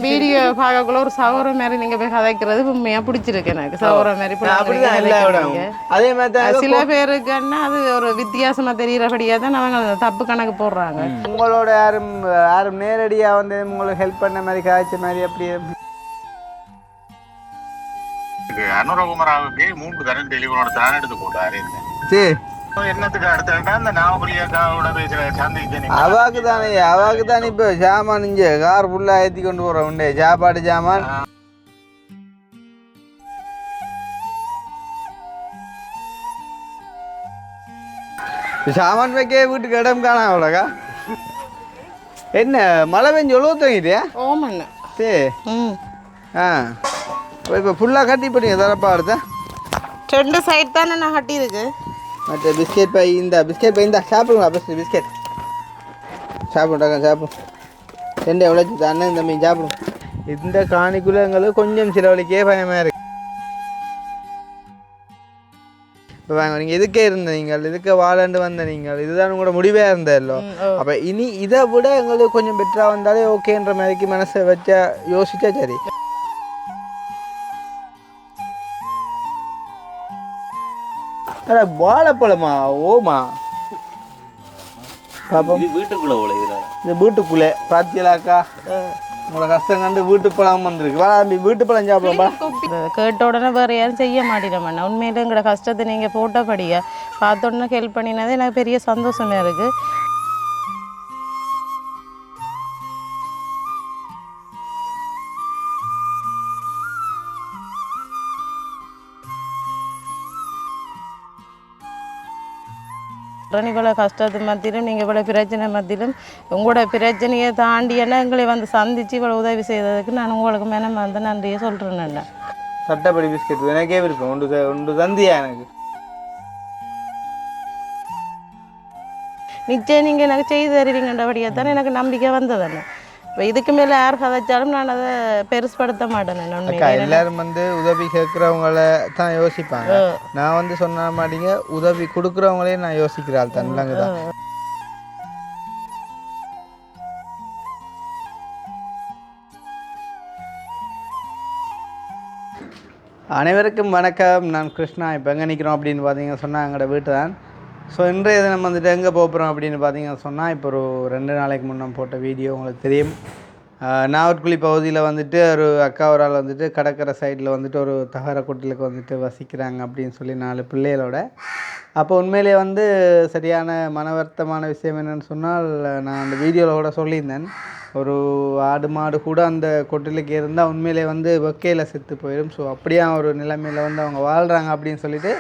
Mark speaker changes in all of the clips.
Speaker 1: Video பார்க்கக்குள்ள ஒரு சவர மாதிரி நீங்க போய் கதைக்கிறது உண்மையா பிடிச்சிருக்கு எனக்கு. சவர மாதிரி
Speaker 2: அதே மாதிரி
Speaker 1: சில பேருக்குன்னா அது ஒரு வித்தியாசமா தெரியறபடியா தான் அவங்க தப்பு கணக்கு போடுறாங்க.
Speaker 2: உங்களோட யாரும் நேரடியா வந்து உங்களுக்கு ஹெல்ப் பண்ண மாதிரி காய்ச்ச மாதிரி அப்படியே
Speaker 3: அனுரகுமராவுக்கு 3 தரம் டெலிஃபோனோட தான் எடுத்து போட்டாரு.
Speaker 2: சரி
Speaker 3: என்னத்துக்கு அடுத்த அந்த நாவலியாக்காவோட பேசுற சந்தைக்கு
Speaker 2: அவாக்கு தானே இப்போ சாமான் இங்கே கார் ஃபுல்லாக ஏற்றி கொண்டு போகிறோம் உண்டே சாப்பாடு சாமான். சாமான் வைக்க வீட்டுக்கு இடம் காணா அவ்வளோக்கா. என்ன மழை பெஞ்சு எவ்வளோ தங்கிட்டியா?
Speaker 1: ஓமண்ண
Speaker 2: சரி ஆ இப்போ ஃபுல்லாக கட்டி போட்டீங்க தரப்பா அடுத்த
Speaker 1: 2 சைட் தானே நான் கட்டி இருக்கு.
Speaker 2: மற்ற பிஸ்கெட் பை இந்த சாப்பிடுங்களா ஃபஸ்ட்டு பிஸ்கெட் சாப்பிடுறாங்க சாப்பிடும் 2 எவ்வளோ தானே இந்த மீன் சாப்பிடும். இந்த காணிக்குள்ளே எங்களுக்கு கொஞ்சம் சிலவழிக்கே பயமாக இருக்குது. இப்போ வாங்க நீங்கள் இதுக்கே இருந்த நீங்கள் இதுக்கு வாழண்டு வந்த நீங்கள் இதுதான் உங்களோட முடிவே இருந்தല്ലോ. அப்போ இனி இதை விட எங்களுக்கு கொஞ்சம் பெட்டராக வந்தாலே ஓகேன்ற மாதிரிக்கு மனசை வச்சா யோசிச்சா சரி. வாழைப்பழமா? ஓமா பாப்போம். இது வீட்டுக்குள்ளே பாத்தியலாக்கா உங்களோட கஷ்டம் கண்டு வீட்டு பழம் வந்திருக்கு. வாழாம்பி வீட்டு பழம் சாப்பிடலாம்.
Speaker 1: கேட்ட உடனே வேறு யாரும் செய்ய மாட்டேன். உண்மையில எங்களோட கஷ்டத்தை நீங்கள் போட்டபடியா பார்த்த உடனே ஹெல்ப் பண்ணினது எனக்கு பெரிய சந்தோஷமாக இருக்குது. இவ்வளோ கஷ்டத்து மத்தியிலும் நீங்கள் இவ்வளோ பிரச்சனை மத்தியிலும் உங்களோட பிரச்சனையை தாண்டியெல்லாம் எங்களை வந்து சந்தித்து இவ்வளோ உதவி செய்ததுக்கு நான் உங்களுக்கு மேலே வந்து நன்றியை சொல்கிறேன். நான்
Speaker 2: சட்டப்படி பிஸ்கெட் எனக்கே இருக்கும் ஒன்று தந்தியா எனக்கு
Speaker 1: நிச்சயம் நீங்கள் எனக்கு செய்து தருவீங்கன்றபடியாக தானே எனக்கு நம்பிக்கை வந்ததுன்னு. இப்போ இதுக்கு மேலே யார் கதைச்சாலும் நான் அதை பெருசுப்படுத்த மாட்டேன்.
Speaker 2: எல்லாரும் வந்து உதவி கேட்குறவங்கள தான் யோசிப்பாங்க. நான் வந்து சொன்ன மாட்டீங்க உதவி கொடுக்குறவங்களே நான் யோசிக்கிறாள் தன்லாங்க தான். அனைவருக்கும் வணக்கம். நான் கிருஷ்ணா. இப்போ எங்கே நிற்கிறோம் அப்படின்னு பார்த்தீங்க சொன்னால் எங்களோட வீட்டு தான். ஸோ இன்றைய தினம் வந்துட்டு எங்கே போகிறோம் அப்படின்னு பார்த்தீங்கன்னு சொன்னால் இப்போ ஒரு 2 நாளைக்கு முன்னே போட்ட வீடியோ உங்களுக்கு தெரியும். நாவற்குழி பகுதியில் வந்துட்டு ஒரு அக்கா ஒரு ஆள் வந்துட்டு கடற்கரை சைடில் வந்துட்டு ஒரு தகர கொட்டிலுக்கு வந்துட்டு வசிக்கிறாங்க அப்படின்னு சொல்லி 4 பிள்ளைகளோட. அப்போ உண்மையிலே வந்து சரியான மனவர்த்தமான விஷயம் என்னென்னு சொன்னால் நான் அந்த வீடியோவில் கூட சொல்லியிருந்தேன். ஒரு ஆடு மாடு கூட அந்த கொட்டிலுக்கு இருந்தால் உண்மையிலே வந்து வெக்கையில் செத்து போயிடும். ஸோ அப்படியே ஒரு நிலைமையில் வந்து அவங்க வாழ்கிறாங்க அப்படின்னு சொல்லிட்டு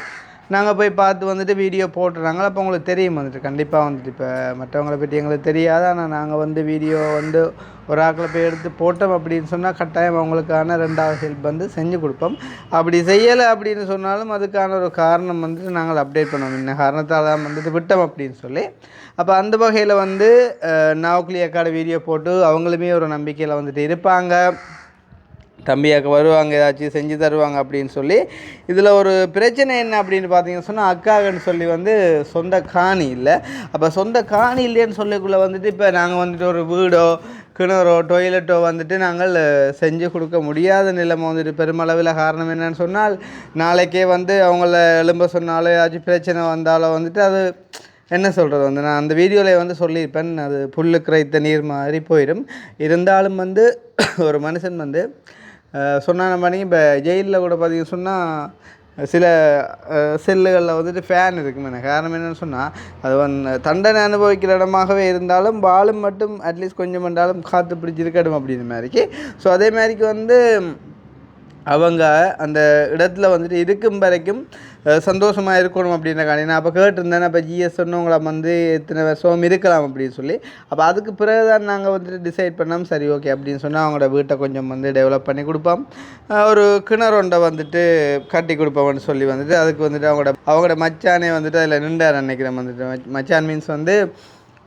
Speaker 2: நாங்கள் போய் பார்த்து வந்துட்டு வீடியோ போட்டுறாங்க. அப்போ உங்களுக்கு தெரியும் வந்துட்டு கண்டிப்பாக வந்துட்டு இப்போ மற்றவங்களை பற்றி எங்களுக்கு தெரியாது. ஆனால் நாங்கள் வந்து வீடியோ வந்து ஒரு ஆக்களை போய் எடுத்து போட்டோம் அப்படின்னு சொன்னால் கட்டாயம் அவங்களுக்கான 2வது ஹெல்ப் வந்து செஞ்சு கொடுப்போம். அப்படி செய்யலை அப்படின்னு சொன்னாலும் அதுக்கான ஒரு காரணம் வந்துட்டு நாங்கள் அப்டேட் பண்ணுவோம். இன்னும் காரணத்தால் தான் வந்துட்டு விட்டோம் அப்படின்னு சொல்லி. அப்போ அந்த வகையில் வந்து நாவக்குழி அக்காட வீடியோ போட்டு அவங்களுமே ஒரு நம்பிக்கையில் வந்துட்டு இருப்பாங்க. தம்பியாக்க வருவாங்க, ஏதாச்சும் செஞ்சு தருவாங்க அப்படின்னு சொல்லி. இதில் ஒரு பிரச்சனை என்ன அப்படின்னு பார்த்தீங்கன்னு சொன்னால் அக்காகன்னு சொல்லி வந்து சொந்த காணி இல்லை. அப்போ சொந்த காணி இல்லைன்னு சொல்லிக்குள்ளே வந்துட்டு இப்போ நாங்கள் வந்துட்டு ஒரு வீடோ கிணறோ டொய்லெட்டோ வந்துட்டு நாங்கள் செஞ்சு கொடுக்க முடியாத நிலைமை வந்துட்டு பெருமளவில். காரணம் என்னன்னு சொன்னால் நாளைக்கே வந்து அவங்கள எழும்ப சொன்னாலோ ஏதாச்சும் பிரச்சனை வந்தாலோ வந்துட்டு அது என்ன சொல்கிறது வந்து நான் அந்த வீடியோவில் வந்து சொல்லியிருப்பேன். அது புல்லுக்கு ரைத்த நீர் மாதிரி போயிடும். இருந்தாலும் வந்து ஒரு மனுஷன் வந்து சொன்னால் நம்ம இப்போ ஜெயிலில் கூட பார்த்தீங்கன்னு சொன்னால் சில செல்லுகளில் வந்துட்டு ஃபேன் இருக்குமே. காரணம் என்னென்னு சொன்னால் அது வந்து தண்டனை அனுபவிக்கிற இடமாகவே இருந்தாலும் வாழும் மட்டும் அட்லீஸ்ட் கொஞ்சம் பண்ணாலும் காற்று பிடிச்சிருக்கடும் அப்படின்னு மாதிரிக்கு. ஸோ அதே மாதிரிக்கு வந்து அவங்க அந்த இடத்துல வந்துட்டு இருக்கும் வரைக்கும் சந்தோஷமாக இருக்கணும் அப்படின்ற காரணம். நான் அப்போ கேட்டிருந்தேன். அப்போ ஜிஎஸ் சொன்னவங்கள வந்து எத்தனை வருஷம் இருக்கலாம் அப்படின்னு சொல்லி. அப்போ அதுக்கு பிறகு தான் நாங்கள் வந்துட்டு டிசைட் பண்ணோம். சரி ஓகே அப்படின்னு சொன்னால் அவங்களோட வீட்டை கொஞ்சம் வந்து டெவலப் பண்ணி கொடுப்போம், ஒரு கிணறொண்டை வந்துட்டு கட்டி கொடுப்போம்னு சொல்லி வந்துட்டு அதுக்கு வந்துட்டு அவங்களோட மச்சானே வந்துட்டு அதில் நின்றார் நினைக்கிறேன். வந்துட்டு மச்சான் மீன்ஸ் வந்து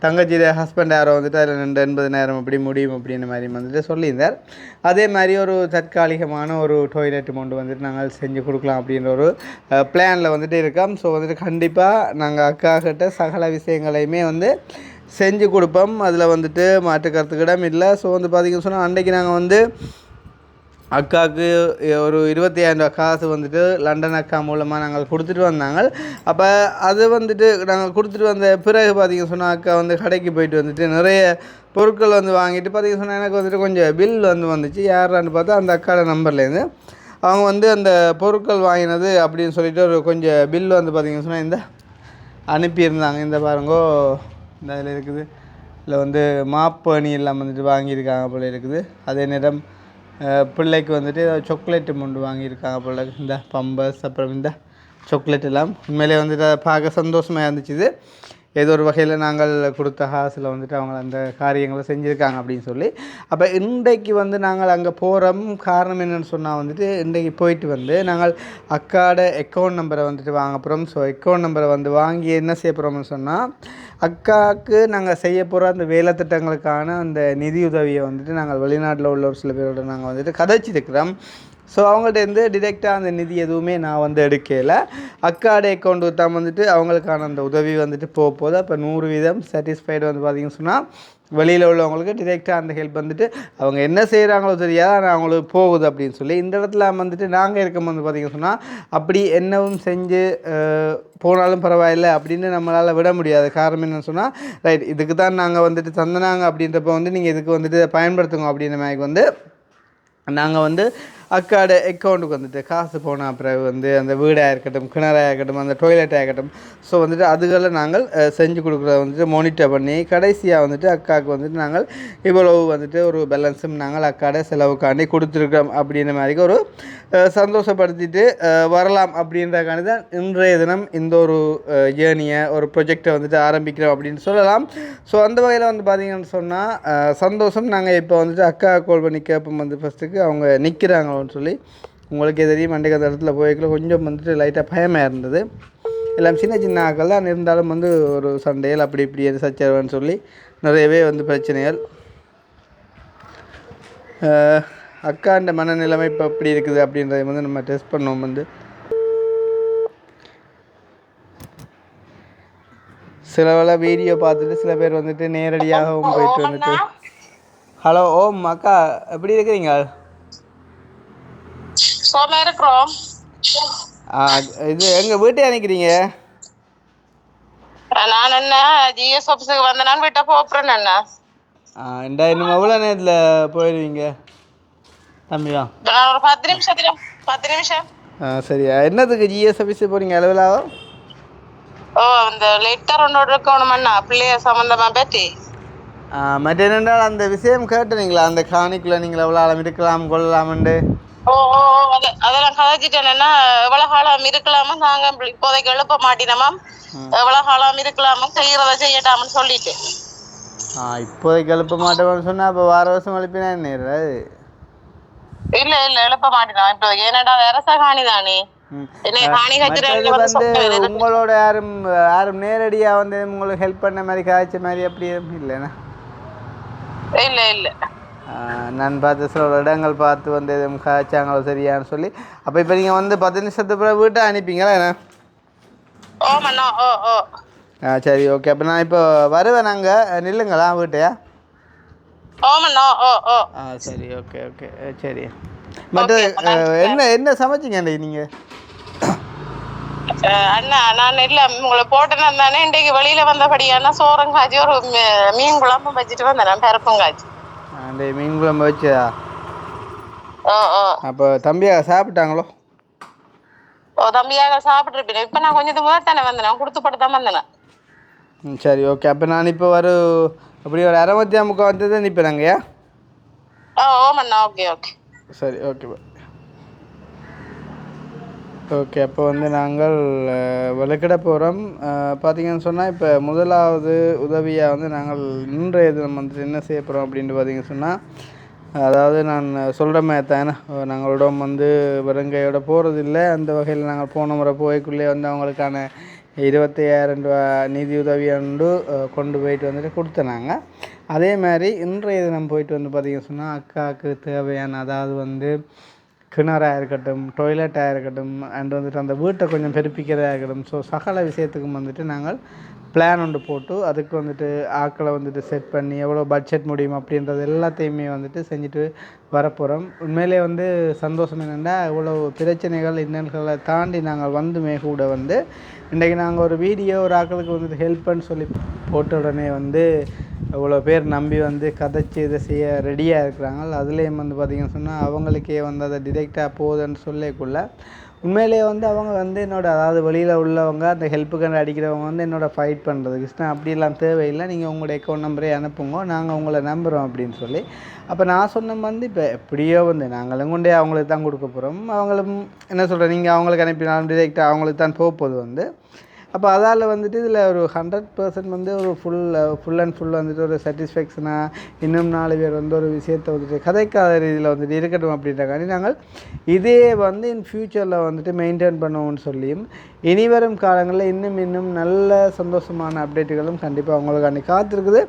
Speaker 2: தங்கச்சியோட ஹஸ்பண்ட் யாரோ வந்துட்டு அதில் 80,000 அப்படி முடியும் அப்படின்னு மாதிரி வந்துட்டு சொல்லியிருந்தார். அதே மாதிரி ஒரு தற்காலிகமான ஒரு டாய்லெட் கொண்டு வந்துட்டு நாங்கள் செஞ்சு கொடுக்கலாம் அப்படின்ற ஒரு பிளானில் வந்துட்டு இருக்கோம். ஸோ வந்துட்டு கண்டிப்பாக நாங்கள் அக்காக்கிட்ட சகல விஷயங்களையுமே வந்து செஞ்சு கொடுப்போம். அதில் வந்துட்டு மாற்று கருத்துக்கு இடம் இல்லை. ஸோ வந்து பார்த்திங்கன்னு சொன்னால் அன்றைக்கி நாங்கள் வந்து அக்காவுக்கு ஒரு 25,000 ரூபா காசு வந்துட்டு லண்டன் அக்கா மூலமாக நாங்கள் கொடுத்துட்டு வந்தாங்க. அப்போ அது வந்துட்டு நாங்கள் கொடுத்துட்டு வந்த பிறகு பார்த்திங்கன்னு சொன்னால் அக்கா வந்து கடைக்கு போயிட்டு வந்துட்டு நிறைய பொருட்கள் வந்து வாங்கிட்டு பார்த்திங்கன்னு சொன்னால் எனக்கு வந்துட்டு கொஞ்சம் பில் வந்துச்சு. யாரான்னு பார்த்தா அந்த அக்காவோட நம்பர்லேருந்து அவங்க வந்து அந்த பொருட்கள் வாங்கினது அப்படின்னு சொல்லிட்டு ஒரு கொஞ்சம் பில் வந்து பார்த்திங்கன்னு சொன்னால் இந்த அனுப்பியிருந்தாங்க. இந்த பாருங்கோ இந்த இதில் இருக்குது. இதில் வந்து மாப்பு அணி எல்லாம் வந்துட்டு வாங்கியிருக்காங்க போல் இருக்குது. அதே நேரம் பிள்ளைக்கு வந்துட்டு சாக்லேட்டு முண்டு வாங்கியிருக்காங்க போல். இந்த பம்பர்ஸ் அப்புறம் இந்த சாக்லேட் எல்லாம் உண்மையிலே வந்துட்டு அதை பார்க்க சந்தோஷமாக இருந்துச்சு. இது ஏதோ ஒரு வகையில் நாங்கள் கொடுத்த காசில் வந்துட்டு அவங்க அந்த காரியங்களை செஞ்சுருக்காங்க அப்படின்னு சொல்லி. அப்போ இன்றைக்கு வந்து நாங்கள் அங்கே போகிறோம். காரணம் என்னென்னு சொன்னால் வந்துட்டு இன்றைக்கு போயிட்டு வந்து நாங்கள் அக்காவோட அக்கௌண்ட் நம்பரை வந்துட்டு வாங்க போகிறோம். ஸோ அக்கௌண்ட் நம்பரை வந்து வாங்கி என்ன செய்ய போகிறோம்னு சொன்னால் அக்காவுக்கு நாங்கள் செய்ய போகிற அந்த வேலை திட்டங்களுக்கான அந்த நிதியுதவியை வந்துட்டு நாங்கள் வெளிநாட்டில் உள்ள ஒரு சில பேரோட நாங்கள் வந்துட்டு கதைச்சிருக்கிறோம். ஸோ அவங்கள்ட்ட டிரெக்டாக அந்த நிதி எதுவுமே நான் வந்து எடுக்கலை. அக்காட அக்கௌண்ட் தான் வந்துட்டு அவங்களுக்கான அந்த உதவி வந்துட்டு போகுது. அப்போ 100% சாட்டிஸ்ஃபைடு வந்து பார்த்திங்கன்னு சொன்னால் வெளியில் உள்ளவங்களுக்கு டிரெக்டாக அந்த ஹெல்ப் வந்துட்டு அவங்க என்ன செய்கிறாங்களோ தெரியாது, ஆனால் அவங்களுக்கு போகுது அப்படின்னு சொல்லி. இந்த இடத்துல வந்துட்டு நாங்கள் இருக்கும் வந்து பார்த்திங்கன்னு சொன்னால் அப்படி என்னவும் செஞ்சு போனாலும் பரவாயில்லை அப்படின்னு நம்மளால் விட முடியாது. காரணம் என்னென்னு சொன்னால் ரைட் இதுக்கு தான் நாங்கள் வந்துட்டு தந்தனாங்க அப்படின்றப்ப வந்து நீங்கள் இதுக்கு வந்துட்டு பயன்படுத்துங்க அப்படின்ற மாதிரி வந்து நாங்கள் வந்து அக்காட அக்கௌண்ட்டுக்கு வந்துட்டு காசு போன பிறகு வந்து அந்த வீடாக இருக்கட்டும், கிணறாக இருக்கட்டும், அந்த டொய்லெட்டாக இருக்கட்டும், ஸோ வந்துட்டு அதுகளை நாங்கள் செஞ்சு கொடுக்குறத வந்துட்டு மானிட்டர் பண்ணி கடைசியாக வந்துட்டு அக்காவுக்கு வந்துட்டு நாங்கள் இவ்வளவு வந்துட்டு ஒரு பேலன்ஸும் நாங்கள் அக்காட செலவுக்காண்டி கொடுத்துருக்கோம் அப்படின்ற மாதிரி ஒரு சந்தோஷப்படுத்திட்டு வரலாம் அப்படின்றக்காண்டி தான் இன்றைய தினம் இந்த ஒரு ஜேர்னியை ஒரு ப்ரொஜெக்டை வந்துட்டு ஆரம்பிக்கிறோம் அப்படின்னு சொல்லலாம். ஸோ அந்த வகையில் வந்து பார்த்திங்கன்னு சொன்னால் சந்தோஷம். நாங்கள் இப்போ வந்துட்டு அக்கா கால் பண்ணி கேட்போம் வந்து ஃபஸ்ட்டுக்கு அவங்க நிற்கிறாங்க சொல்லி. உங்களுக்கே தெரியும் அன்றைக்கு அந்த இடத்துல போய்க்கல கொஞ்சம் வந்துட்டு லைட்டாக பயமாக இருந்தது. எல்லாம் சின்ன சின்ன ஆக்கள் தான் இருந்தாலும் வந்து ஒரு சண்டைகள் அப்படி இப்படி எது சச்சரவுன்னு சொல்லி நிறையவே வந்து பிரச்சனைகள். அக்காண்ட மனநிலைமை இப்போ எப்படி இருக்குது அப்படின்றத வந்து நம்ம டெஸ்ட் பண்ணுவோம். வந்து சில வேளை வீடியோ பார்த்துட்டு சில பேர் வந்துட்டு நேரடியாகவும் போயிட்டு வந்துட்டு ஹலோ ஓம் அக்கா எப்படி இருக்கிறீங்க?
Speaker 4: இருக்கிறோம்.
Speaker 2: இது எங்கள் வீட்டை அனுக்கிறீங்க?
Speaker 4: நான் என்ன ஜிஎஸ் ஆஃபீஸுக்கு வந்த நான் வீட்டை போகிறேன். என்ன
Speaker 2: இன்னும் எவ்வளோ நேரத்தில் போயிடுவீங்க தம்பியா?
Speaker 4: நான் ஒரு 10 நிமிஷம்.
Speaker 2: சரியா என்னதுக்கு ஜிஎஸ் ஆஃபீஸுக்கு போகிறீங்க அலுவலாக?
Speaker 4: அந்த லெட்டர் ஒன்றோடு இருக்கணுமண்ணா பிள்ளைய சம்மந்தமாக பற்றி.
Speaker 2: மற்ற என்னென்றால் அந்த விஷயம் கேட்டுனீங்களா? அந்த காணிக்குள்ளே நீங்கள் எவ்வளோ ஆழம் இருக்கலாம் கொள்ளலாமண்டு?
Speaker 4: அதெல்லாம் கதைச்சிட்டேன்னா எவ்வளோ காலம் இருக்கலாமா நாங்கள் இப்போதைக்கு எழுப்ப மாட்டினோமா, எவ்வளோ காலம் இருக்கலாமா செய்யறத செய்யட்டாமன்னு சொல்லிட்டு.
Speaker 2: இப்போதைக்கு எழுப்ப மாட்டோம்னு சொன்னால் அப்போ வார வருஷம் எழுப்பினா என்ன?
Speaker 4: இல்ல எழுப்ப மாட்டேன் இப்போ. ஏன்னாடா அரச காணி தானே
Speaker 2: உங்களோட யாரும் நேரடியாக வந்து உங்களுக்கு ஹெல்ப் பண்ண மாதிரி காய்ச்ச மாதிரி அப்படி இல்லைண்ணா?
Speaker 4: இல்லை இல்லை
Speaker 2: நான் பார்த்து சில இடங்கள் பார்த்து வந்து எதுவும் காய்ச்சாங்களோ சரியான்னு சொல்லி. அப்போ இப்போ நீங்கள் வந்து 10 நிமிஷத்துக்கு பிறகு வீட்டை அனுப்பிங்களா என்ன? சரி ஓகே. அப்போ நான் இப்போ வருவேன். நாங்கள் நில்லுங்களா வீட்டையா? சரி ஓகே ஓகே சரி. மற்ற என்ன சமைச்சிங்க நீங்கள்?
Speaker 4: அண்ணா நான் இல்லை உங்களை போட்டேன்னா தானே இன்றைக்கு வெளியில் வந்தபடியானா சோறம் காய்ச்சி ஒரு மீன் குழம்பு வச்சுட்டு வந்தேன், பருப்பும் காய்ச்சி.
Speaker 2: அந்த மீன் குழம்பு வச்சா? அப்போ தம்பியாக சாப்பிட்டாங்களோ?
Speaker 4: தம்பியாக சாப்பிட்ருப்பேன். இப்போ நான் கொஞ்சம் முதல் தானே வந்தேன், கொடுத்து போட்டு தான் வந்தேன்.
Speaker 2: சரி ஓகே. அப்போ நான் இப்போ அப்படி ஒரு 6:30 வந்து தான் நிற்பேனாங்கய்யா?
Speaker 4: ஓமண்ணா ஓகே ஓகே
Speaker 2: சரி ஓகே ஓகே. அப்போ வந்து நாங்கள் விளக்கிட போகிறோம். பார்த்திங்கன்னு சொன்னால் இப்போ முதலாவது உதவியாக வந்து நாங்கள் இன்றைய தினம் வந்து என்ன செய்ய போகிறோம் அப்படின்ட்டு பார்த்திங்கன்னு சொன்னால், அதாவது நான் சொல்கிற மாதிரி தானே நாங்களோட வந்து வெறுங்கையோட போகிறதில்லை. அந்த வகையில் நாங்கள் போன முறை போய்க்குள்ளே வந்து அவங்களுக்கான 25,000 ரூபா நிதி உதவியாண்டு கொண்டு போயிட்டு வந்துட்டு கொடுத்தனாங்க. அதே மாதிரி இன்றைய தினம் போயிட்டு வந்து பார்த்திங்கன்னு சொன்னால் அக்காவுக்கு தேவையான அதாவது வந்து கிணறாக இருக்கட்டும், டொய்லெட்டாக இருக்கட்டும், அண்ட் வந்துட்டு அந்த வீட்டை கொஞ்சம் பெருப்பிக்கிறதாக இருக்கட்டும், ஸோ சகல விஷயத்துக்கும் வந்துட்டு நாங்கள் பிளான் ஒன்று போட்டு அதுக்கு வந்துட்டு ஆக்களை வந்துட்டு செட் பண்ணி எவ்வளோ பட்ஜெட் முடியும் அப்படின்றது எல்லாத்தையுமே வந்துட்டு செஞ்சுட்டு வரப்போகிறோம். உண்மையிலே வந்து சந்தோஷம் என்னென்னா இவ்வளோ பிரச்சனைகள் இன்னல்களை தாண்டி நாங்கள் வந்துமே கூட வந்து இன்றைக்கி நாங்கள் ஒரு வீடியோ ஒரு ஆக்களுக்கு வந்துட்டு ஹெல்ப்னு சொல்லி போட்ட உடனே வந்து இவ்வளோ பேர் நம்பி வந்து கதைச்சி இதை செய்ய ரெடியாக இருக்கிறாங்க. அதுலேயும் வந்து பார்த்திங்கன்னு சொன்னால் அவங்களுக்கே வந்து அதை டிரெக்டாக போகுதுன்னு சொல்லக்குள்ள உண்மையிலேயே வந்து அவங்க வந்து அதாவது வெளியில் உள்ளவங்க அந்த ஹெல்ப்புக்கு அடிக்கிறவங்க வந்து ஃபைட் பண்ணுறது கிருஷ்ணா அப்படிலாம் தேவையில்லை, நீங்கள் உங்களோட அக்கௌண்ட் நம்பரே அனுப்புங்க, நாங்கள் உங்களை நம்புகிறோம் அப்படின்னு சொல்லி. அப்போ நான் சொன்ன வந்து இப்போ எப்படியோ வந்து நாங்களும் கொண்டே அவங்களுக்கு தான் கொடுக்க போகிறோம். அவங்களும் என்ன சொல்கிறேன், நீங்கள் அவங்களுக்கு அனுப்பினாலும் டிரெக்டாக அவங்களுக்கு தான் போகுது வந்து. அப்போ அதால் வந்துட்டு இதில் ஒரு 100% வந்து ஒரு ஃபுல் அண்ட் ஃபுல் வந்துட்டு ஒரு சாட்டிஸ்ஃபேக்ஷனாக இன்னும் 4 பேர் வந்து ஒரு விஷயத்தை வந்துட்டு கதைக்காத ரீதியில் வந்துட்டு இருக்கட்டும் அப்படின்றக்காண்டி நாங்கள் இதே வந்து இன் ஃப்யூச்சரில் வந்துட்டு மெயின்டைன் பண்ணுவோம்னு சொல்லியும் இனி வரும் காலங்களில் இன்னும் நல்ல சந்தோஷமான அப்டேட்டுகளும் கண்டிப்பாக அவங்களுக்காண்டி காத்திருக்குது.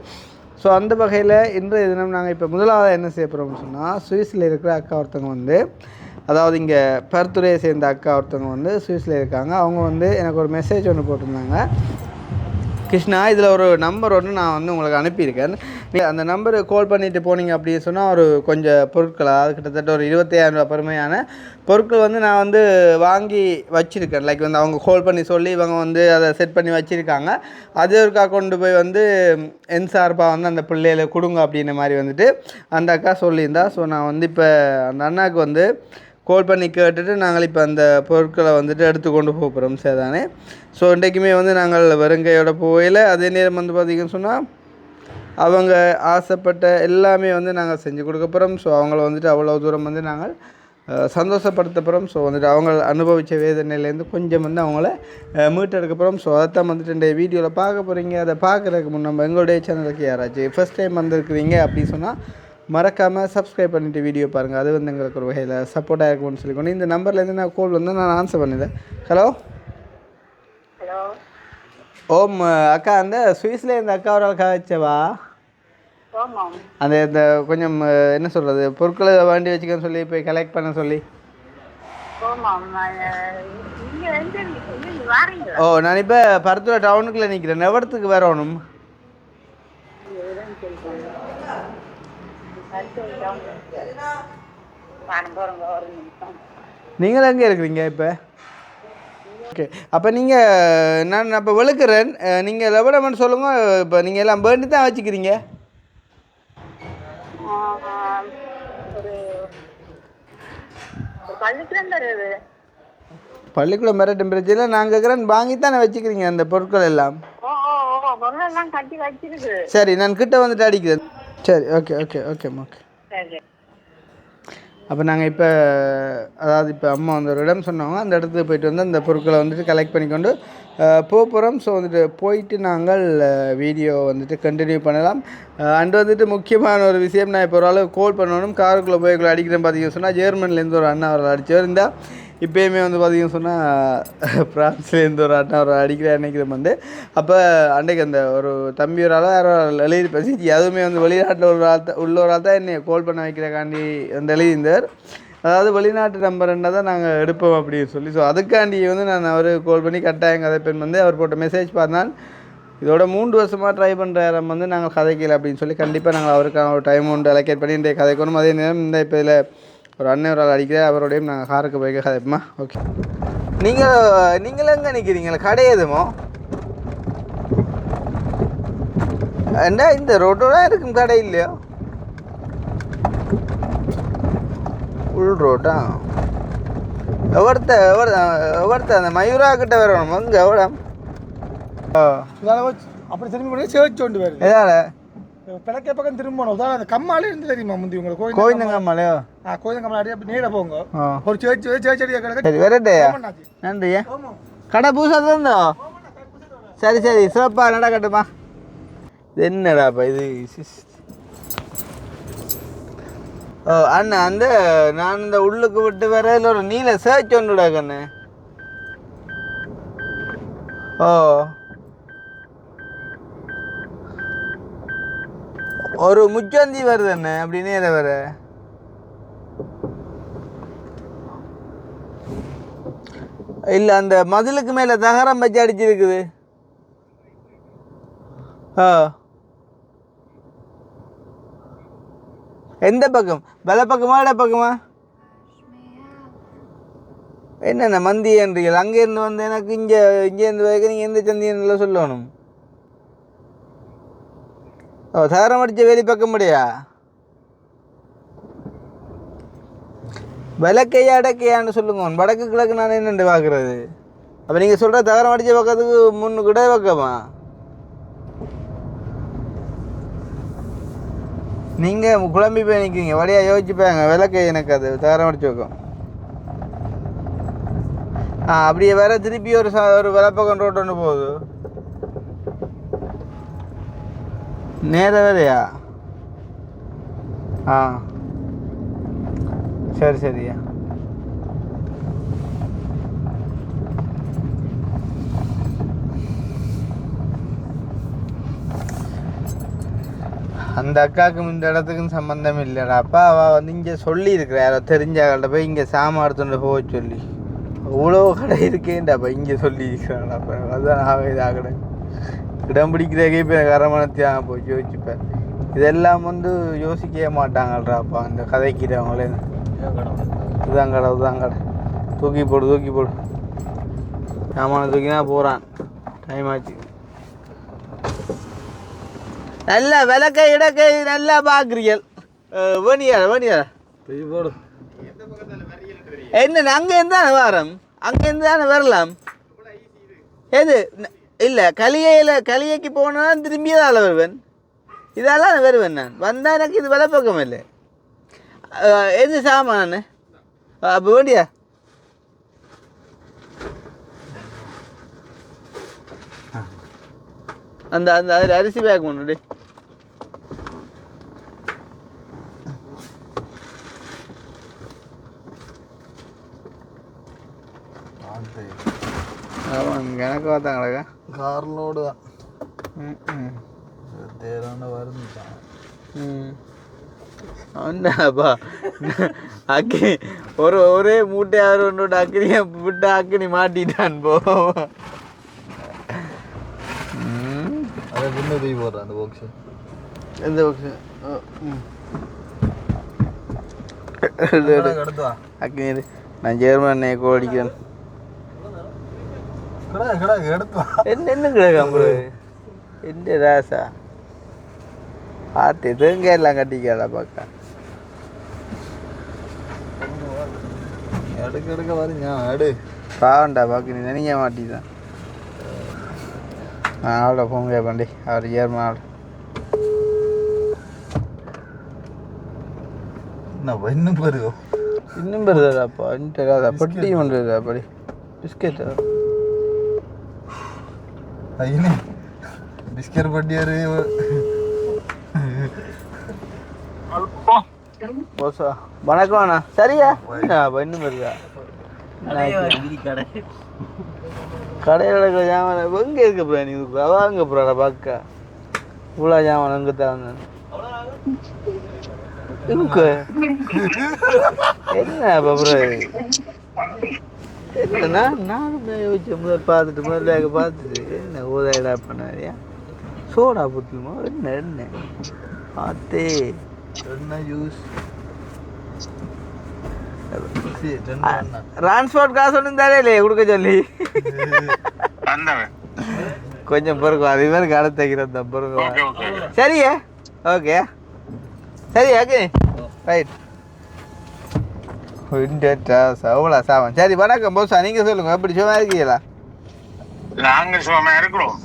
Speaker 2: ஸோ அந்த வகையில் இன்றைய தினம் நாங்கள் இப்போ முதலாவது என்ன செய்ய போகிறோம்னு சொன்னால் சுவிஸில் இருக்கிற அக்கா ஒருத்தவங்க வந்து அதாவது இங்கே பருத்துறையை சேர்ந்த அக்கா ஒருத்தவங்க வந்து சுவிஸில் இருக்காங்க. அவங்க வந்து எனக்கு ஒரு மெசேஜ் ஒன்று போட்டிருந்தாங்க, கிருஷ்ணா இதில் ஒரு நம்பர் ஒன்று நான் வந்து உங்களுக்கு அனுப்பியிருக்கேன், நீங்கள் அந்த நம்பருக்கு கால் பண்ணிவிட்டு போனீங்க அப்படின்னு சொன்னால் ஒரு கொஞ்சம் பொருட்கள் அதாவது கிட்டத்தட்ட ஒரு 25,000 ரூபா பெருமையான பொருட்கள் வந்து நான் வந்து வாங்கி வச்சுருக்கேன். லைக் வந்து அவங்க கால் பண்ணி சொல்லி இவங்க வந்து அதை செட் பண்ணி வச்சுருக்காங்க. அது ஒருக்கா கொண்டு போய் வந்து என் சார்பாக வந்து அந்த பிள்ளைகளை கொடுங்க அப்படின்ற மாதிரி வந்துட்டு அந்த அக்கா சொல்லியிருந்தா. ஸோ நான் வந்து இப்போ அந்த அண்ணாவுக்கு வந்து கால் பண்ணி கேட்டுட்டு நாங்கள் இப்போ அந்த பொருட்களை வந்துட்டு எடுத்துக்கொண்டு போகிறோம் சரிதானே. ஸோ இன்றைக்குமே வந்து நாங்கள் வருங்கையோட போகையில் அதே நேரம் வந்து பார்த்திங்கன்னு சொன்னால் அவங்க ஆசைப்பட்ட எல்லாமே வந்து நாங்கள் செஞ்சு கொடுக்க போகிறோம். ஸோ அவங்கள வந்துட்டு அவ்வளோ தூரம் வந்து நாங்கள் சந்தோஷப்படுத்த போகிறோம். ஸோ வந்துட்டு அவங்க அனுபவித்த வேதனையிலேருந்து கொஞ்சம் வந்து அவங்கள மீட்டெடுக்க போகிறோம். ஸோ அதைத்தான் வந்துட்டு இந்த வீடியோவில் பார்க்க போகிறீங்க. அதை பார்க்குறதுக்கு முன் நம்ம எங்களுடைய சேனலுக்கு யாராச்சும் ஃபஸ்ட் டைம் வந்திருக்கிறீங்க அப்படின்னு சொன்னால் மறக்காமல் சப்ஸ்கிரைப் பண்ணிவிட்டு வீடியோ பாருங்கள். அது வந்து எங்களுக்கு ஒரு வகையில் சப்போர்ட்டாக இருக்கும்னு சொல்லிக்கொண்டு இந்த நம்பர்லேருந்து நான் கால் வந்து நான் ஆன்சர் பண்ணிட்டேன். ஹலோ ஓம் அக்கா, அந்த சுவிஸில் இந்த அக்கா ஒரு அக்கா வச்சவா அந்த இந்த கொஞ்சம் என்ன சொல்கிறது பொருட்களை வேண்டி வச்சுக்கன்னு சொல்லி போய் கலெக்ட் பண்ண சொல்லி. ஓ நான் இப்போ பருத்தூர் டவுனுக்குள்ளே நிற்கிறேன், நெவடத்துக்கு வரணும். நீங்கள் எங்கே இருக்கிறீங்க இப்போ? ஓகே, அப்போ நீங்கள் நான் இப்போ வெளுக்கிறேன், நீங்கள் லெவலமெண்ட் சொல்லுங்கள். இப்போ நீங்கள் எல்லாம் பேர்ந்து தான் வச்சுக்கிறீங்க? பள்ளிக்கூடம் வர டெம்பரேச்சரில் நாங்கள் இருக்கிறேன் வாங்கித்தானே வச்சுக்கிறீங்க அந்த பொருட்கள் எல்லாம்? சரி, நான் கிட்ட வந்துட்டு அடிக்கிறேன். சரி, ஓகே ஓகே ஓகேம்மா ஓகே. அப்போ நாங்கள் இப்போ அதாவது இப்போ அம்மா வந்து ஒரு இடம் சொன்னாங்க, அந்த இடத்துக்கு போய்ட்டு வந்து அந்த பொருட்களை வந்துட்டு கலெக்ட் பண்ணிக்கொண்டு போகிறோம். ஸோ வந்துட்டு போயிட்டு நாங்கள் வீடியோ வந்துட்டு கண்டினியூ பண்ணலாம். அண்ட் வந்துட்டு முக்கியமான ஒரு விஷயம், நான் இப்போ ஒரு அளவு கால் பண்ணணும், காருக்குள்ளே போய்க்குள்ளே அடிக்கிறேன் பார்த்தீங்கன்னு சொன்னால் ஜெர்மனிலேருந்து ஒரு அண்ணா அவரை அடித்தவர் இருந்தால் இப்போயுமே வந்து பார்த்திங்கன்னு சொன்னால் ஃப்ரான்ஸ்லேருந்து ஒரு அண்ணா அவரை அடிக்கிற நினைக்கிறேன் வந்து. அப்போ அன்றைக்கு அந்த ஒரு தம்பி ஒரு ஆளாக யாரோ எழுதி பேசி அதுவுமே வந்து வெளிநாட்டில் உள்ளவரால் தான் என்னை கால் பண்ண வைக்கிறக்காண்டி வந்து எழுதியிருந்தார். அதாவது வெளிநாட்டு நம்பர்ன்றதை தான் நாங்கள் எடுப்போம் அப்படின்னு சொல்லி. ஸோ அதுக்காண்டி வந்து நான் அவர் கால் பண்ணி கட்டாயம் கதை பெண் வந்து அவர் போட்ட மெசேஜ் பார்த்தான். இதோட 3 வருஷமாக ட்ரை பண்ணுற இடம் வந்து நாங்கள் கதைக்கல அப்படின்னு சொல்லி கண்டிப்பாக நாங்கள் அவருக்கான ஒரு டைம் ஒன்று அலோகேட் பண்ணி இன்றைய கதைக்கணும். அதே நேரம் இந்த இப்போ இதில் ஒரு அண்ணன் ஒரு ஆள் அடிக்கிற அவரோடையும் நாங்கள் காருக்கு போய்க்க கதைப்போமா. ஓகே, நீங்கள் எங்கே நிற்கிறீங்களா? கடை எதுமோ என்ன இந்த ரோட்டோட இருக்கும் கடை இல்லையோ? உள் ரோட்டா? எவர்த்த அந்த மயூரா கிட்ட வரணும் அங்கே எவ்வளோ?
Speaker 5: அப்படி திரும்பி போய் சேர்ச்சு கொண்டு வருது.
Speaker 2: எதால
Speaker 5: பிளக்க பக்கம் திரும்பணும். உதாரணம் அந்த கம்மாலே இருந்து தெரியுமா முந்தி உங்களுக்கு
Speaker 2: கோயிந்தங்கம்மாலையோ?
Speaker 5: கோயிந்தங்கம்மா அடி அப்படி நேராக போங்க. ஒரு சேர்ச்சி அடியாக கிடக்கு.
Speaker 2: சரி, வரட்டையா? நன்றியா. கடை பூசாக இருந்தோ? சரி சரி, சிறப்பா நடக்கட்டுமா. என்னடாப்பா இது? ஓ அண்ணா, அந்த நான் இந்த உள்ளுக்கு விட்டு வர இல்லை ஒரு நீல சேர்ச் ஒன்றுடா கண்ணு. ஓ ஒரு முச்சந்தி வருது அண்ணே, அப்படி நேர வர. இல்லை அந்த மதிலுக்கு மேலே தகரம் வச்சு அடிச்சிருக்குது. எந்த பக்கம் வலை பக்கமா இட பக்கமா என்னென்ன மந்தி என்றீர்கள் அங்கேருந்து வந்து எனக்கு இங்கேருந்து வரைக்கும் நீங்கள் எந்த சந்தியன்ல சொல்லணும் தகரம் அடித்த வேலி பக்கம் முடியா விளக்கையா அடக்கையான்னு சொல்லுங்க வடக்கு கிழக்கு நான் என்னென்று பார்க்குறது அப்போ நீங்கள் சொல்கிற தகரம் அடித்த பக்கத்துக்கு முன்னுக்கிட்ட பக்கமா நீங்கள் குழம்பி போய் நிற்கிறீங்க வழியாக யோசிச்சுப்பாங்க விளக்கை எனக்கு அது தகரம் அடித்த பக்கம் அப்படியே வேற திருப்பி ஒரு விளப்பக்கம் ரோட்டு ஒன்று போகுது நேர வேறையா சரி சரியா அந்த அக்காவுக்கும் இந்த இடத்துக்கும் சம்மந்தம் இல்லைடா அப்பா அவள் வந்து இங்கே சொல்லியிருக்கிறா யாரோ தெரிஞ்சாங்கள்ட்ட போய் இங்கே சாமான் எடுத்துட்டு போக சொல்லி அவ்வளோ கடை இருக்கேன்டாப்பா இங்கே சொல்லியிருக்கிறாடாப்பா அதுதான் இதாகட இடம் பிடிக்கிறதுக்கே இப்போ எனக்கு அரமணத்தியாக போய் யோசிச்சுப்பேன் இதெல்லாம் வந்து யோசிக்கவே மாட்டாங்கள்றாப்பா இந்த கதைக்கிறவங்களே இதுதான் கடை தூக்கி போடு சாமான தூக்கினா போகிறான் டைம் ஆச்சு நல்லா விளக்கை இடக்கை நல்லா பார்க்குறீர்கள் வேணியார் போடு என்ன அங்கேருந்து தானே வரோம் அங்கேருந்து தானே வரலாம் எது இல்லை கலியைக்கு போனால் திரும்பியதால் வருவேன் இதெல்லாம் வருவேன் நான் வந்தால் எனக்கு இது விலை பக்கம் இல்லை எது சாமான் அப்போ வேண்டியா அந்த அந்த அதில் அரிசி பேக் ஒன்று எனக்கு பார்த்தாங்களா
Speaker 5: கார்லோடு தான் தேரான வருந்துட்டான்
Speaker 2: அவன்டாப்பா அக்கி ஒரே மூட்டை ஒன்றோட அக்கினியை விட்டு அக்கினி மாட்டிட்டான் போ
Speaker 5: அதை பின்ன தூக்கி போடுறேன் அந்த பாக்ஸு
Speaker 2: எந்த பாக்ஸு
Speaker 5: எடுத்துவா
Speaker 2: அக்கினி நான் ஜெர்மன் கோடிக்கிறேன்
Speaker 5: எடுத்துவா
Speaker 2: என்ன கிடக்கு எந்த ராசா பார்த்து தேங்காய் எல்லாம் கட்டிக்காடா பார்க்க
Speaker 5: எடுக்க வருங்க எடு
Speaker 2: பாவண்டா பார்க்க நீ நினைக்க மாட்டிதான் ஆவிட போங்க பண்ணி அவர் ஏர்மா ஆவிட
Speaker 5: இன்னும் வருதோ
Speaker 2: இன்னும் வருதாப்பா இன்னும் பட்டி பண்ணுறதா படி பிஸ்கெட்
Speaker 5: ஐயனே பிஸ்கட் பட்டியாரு
Speaker 2: வணக்கம் அண்ணா சரியா இன்னும் வருதா கடையில் ஜாமான் எங்கே இருக்க போறா நீ அவள் அங்கே போறாடா பார்க்க இவ்வளோ ஜாமான் அங்கே தான் என்ன அப்புறம் என்னண்ணா நானும் யோசிச்ச முதல் பார்த்துட்டு என்ன ஊதாயிடா பண்ணாரியா சோடா புத்துமா என்ன பார்த்தே
Speaker 5: என்ன ஜூஸ்
Speaker 2: டிரான்ஸ்போர்ட் காசு ஒன்றும் தரே இல்லையே கொடுக்க சொல்லி கொஞ்சம் பொறுக்கும் அது மாதிரி கடை தைக்கிறது பொறுக்கும் சரியா ஓகே சரி ஓகே ரைட் அவ்வளோ சாமான் சரி வணக்கம் போசா நீங்கள் சொல்லுங்கள் எப்படி சும்மா இருக்கீங்களா
Speaker 3: நாங்க சும்மா இருக்கிறோம்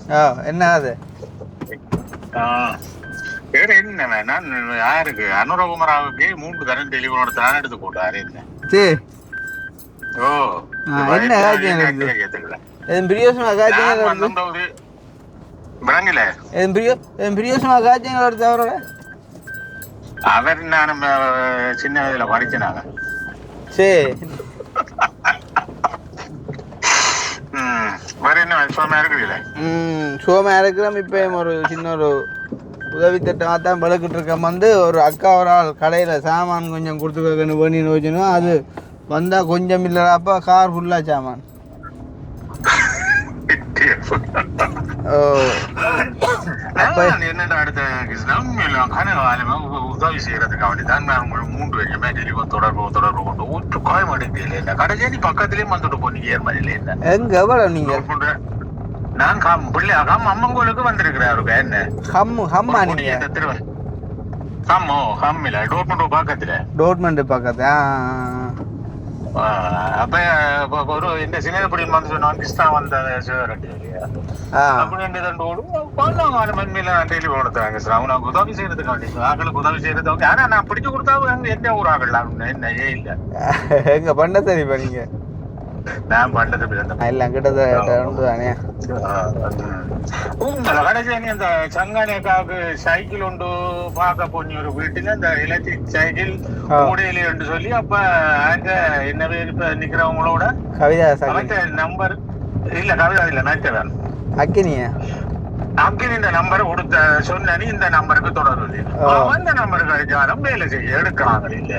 Speaker 2: என்ன அது
Speaker 3: வேற என்ன நான் யாருக்கு அனுரகுமராவுக்கு 3 தரம் டெலிவரோட தான் எடுத்து போட்டாரு என்ன
Speaker 2: சரி
Speaker 3: ஓ
Speaker 2: என்ன காய்ச்சல் எதுவும் பிரியோசமா காய்ச்சல்
Speaker 3: விளங்கல
Speaker 2: எதுவும் பிரியோசமா காய்ச்சல் எடுத்து அவரோட
Speaker 3: அவர் நான் சின்ன வயதுல படிச்சனாங்க
Speaker 2: சரி
Speaker 3: வேற என்ன சுகமா இருக்குதுல்ல
Speaker 2: சுகமா இருக்கிறோம் இப்போ ஒரு சின்ன ஒரு உதவி திட்டமாக தான் பழக்கிட்டு இருக்கோம் வந்து ஒரு அக்கா ஒரு ஆள் கடையில் சாமான் கொஞ்சம் கொடுத்துக்கணும் பண்ணின்னு வச்சுனோம் அது வந்தால் கொஞ்சம் இல்லைப்பா கார் ஃபுல்லாக சாமான் ஓ
Speaker 3: என்னடா அடுத்த கனகாலமா உதவி செய்யறதுக்கு வேண்டிதான் நான் 3 வருஷமா டெலிஃபோன் தொடர்பு கொண்டு ஒற்று காயம் அடைக்கல இல்ல கடைசியா நீ பக்கத்துலயே வந்துட்டு போனீங்க மாதிரி இல்ல
Speaker 2: எங்க எவ்வளவு நீங்க
Speaker 3: நான் பிள்ளை அம்மங்கோளுக்கு வந்திருக்கிறாரு என்ன
Speaker 2: ஹம்மா நீங்க
Speaker 3: இல்ல
Speaker 2: டோர்ட்மண்ட் பக்கத்துல
Speaker 3: அப்ப ஒரு இந்த சின்னப்படி வந்து சொன்னான் கிருஷ்ணா வந்த உனக்கு உதவி செய்யறதுக்காண்டி ஆக்களுக்கு உதவி செய்யறது ஆனா நான் பிடிச்சு கொடுத்தா எந்த ஊர் ஆகல என்ன இல்ல
Speaker 2: எங்க பண்ண சரி பண்ணீங்க
Speaker 3: நான் பண்ணது
Speaker 2: எல்லாம் கிட்டதானே
Speaker 3: கடைசி அந்த சங்கானியக்காவுக்கு சைக்கிள் உண்டு பார்க்க போனி ஒரு வீட்டுல இந்த எலக்ட்ரிக் சைக்கிள் கூடையில என்று சொல்லி அப்ப அங்க என்ன பேர் இப்ப நிக்கிறவங்களோட
Speaker 2: கவிதா
Speaker 3: நம்பர் இல்ல கவிதா இல்ல மேட்டவன்
Speaker 2: அக்கினியா
Speaker 3: இந்த நம்பர் கொடுத்த சொன்ன நீ இந்த நம்பருக்கு தொடர்பு அந்த நம்பருக்கு அடிச்சாலும் வேலை செய்ய எடுக்கிறாங்க இல்ல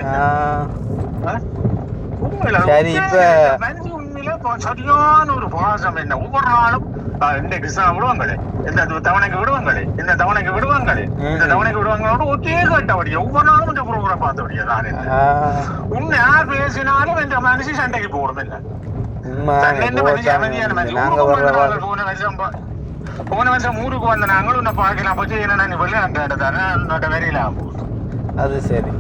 Speaker 2: சரி இப்ப
Speaker 3: சரியான ஒரு பாசம் என்ன ஒவ்வொரு நாளும் இந்த கிருஷ்ணா விடுவாங்களே இந்த தவணைக்கு விடுவாங்களே இந்த தவணைக்கு விடுவாங்களே இந்த தவணைக்கு விடுவாங்களோட ஒரே கட்டபடியா ஒவ்வொரு நாளும் இந்த ப்ரோக்ராம் பார்த்தபடியா நான் உன்னை யார் பேசினாலும் இந்த மனுஷன் சண்டைக்கு போகணும் இல்ல போன வருஷம் ஊருக்கு வந்த நாங்களும் உன்னை பார்க்கலாம் போச்சு என்ன நீ வெளிநாட்டு வரையில
Speaker 2: அது சரி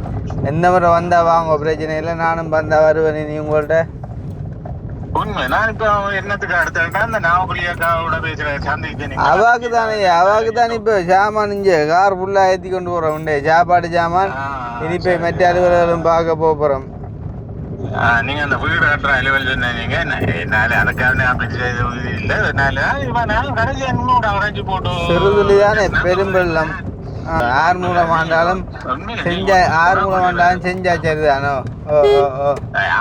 Speaker 2: என்ன முறை வந்தா வாங்க பிரச்சனை இல்லை நானும் வந்தா வருவேன் நீ உங்கள்ட்ட
Speaker 3: உண்மை நான் இப்ப என்னத்துக்கு அடுத்த அந்த நாவக்குழியாக்காவோட பேசுற சந்திக்க
Speaker 2: அவாக்கு தானே இப்ப சாமான் இங்க கார் ஃபுல்லா ஏற்றி கொண்டு போறோம் உண்டே சாப்பாடு சாமான் இனி போய் மற்ற அலுவலர்களும் பார்க்க போறோம்
Speaker 3: நீங்க அந்த வீடு கட்டுற அலுவல் சொன்னீங்க என்னால அதுக்காக அப்படி இல்ல நான் கடைசி என்னோட அரைஞ்சு போட்டு
Speaker 2: சிறுதுளிதானே பெரும்பெல்லாம் 600 ஆண்டாலும் செஞ்சா சரிதானோ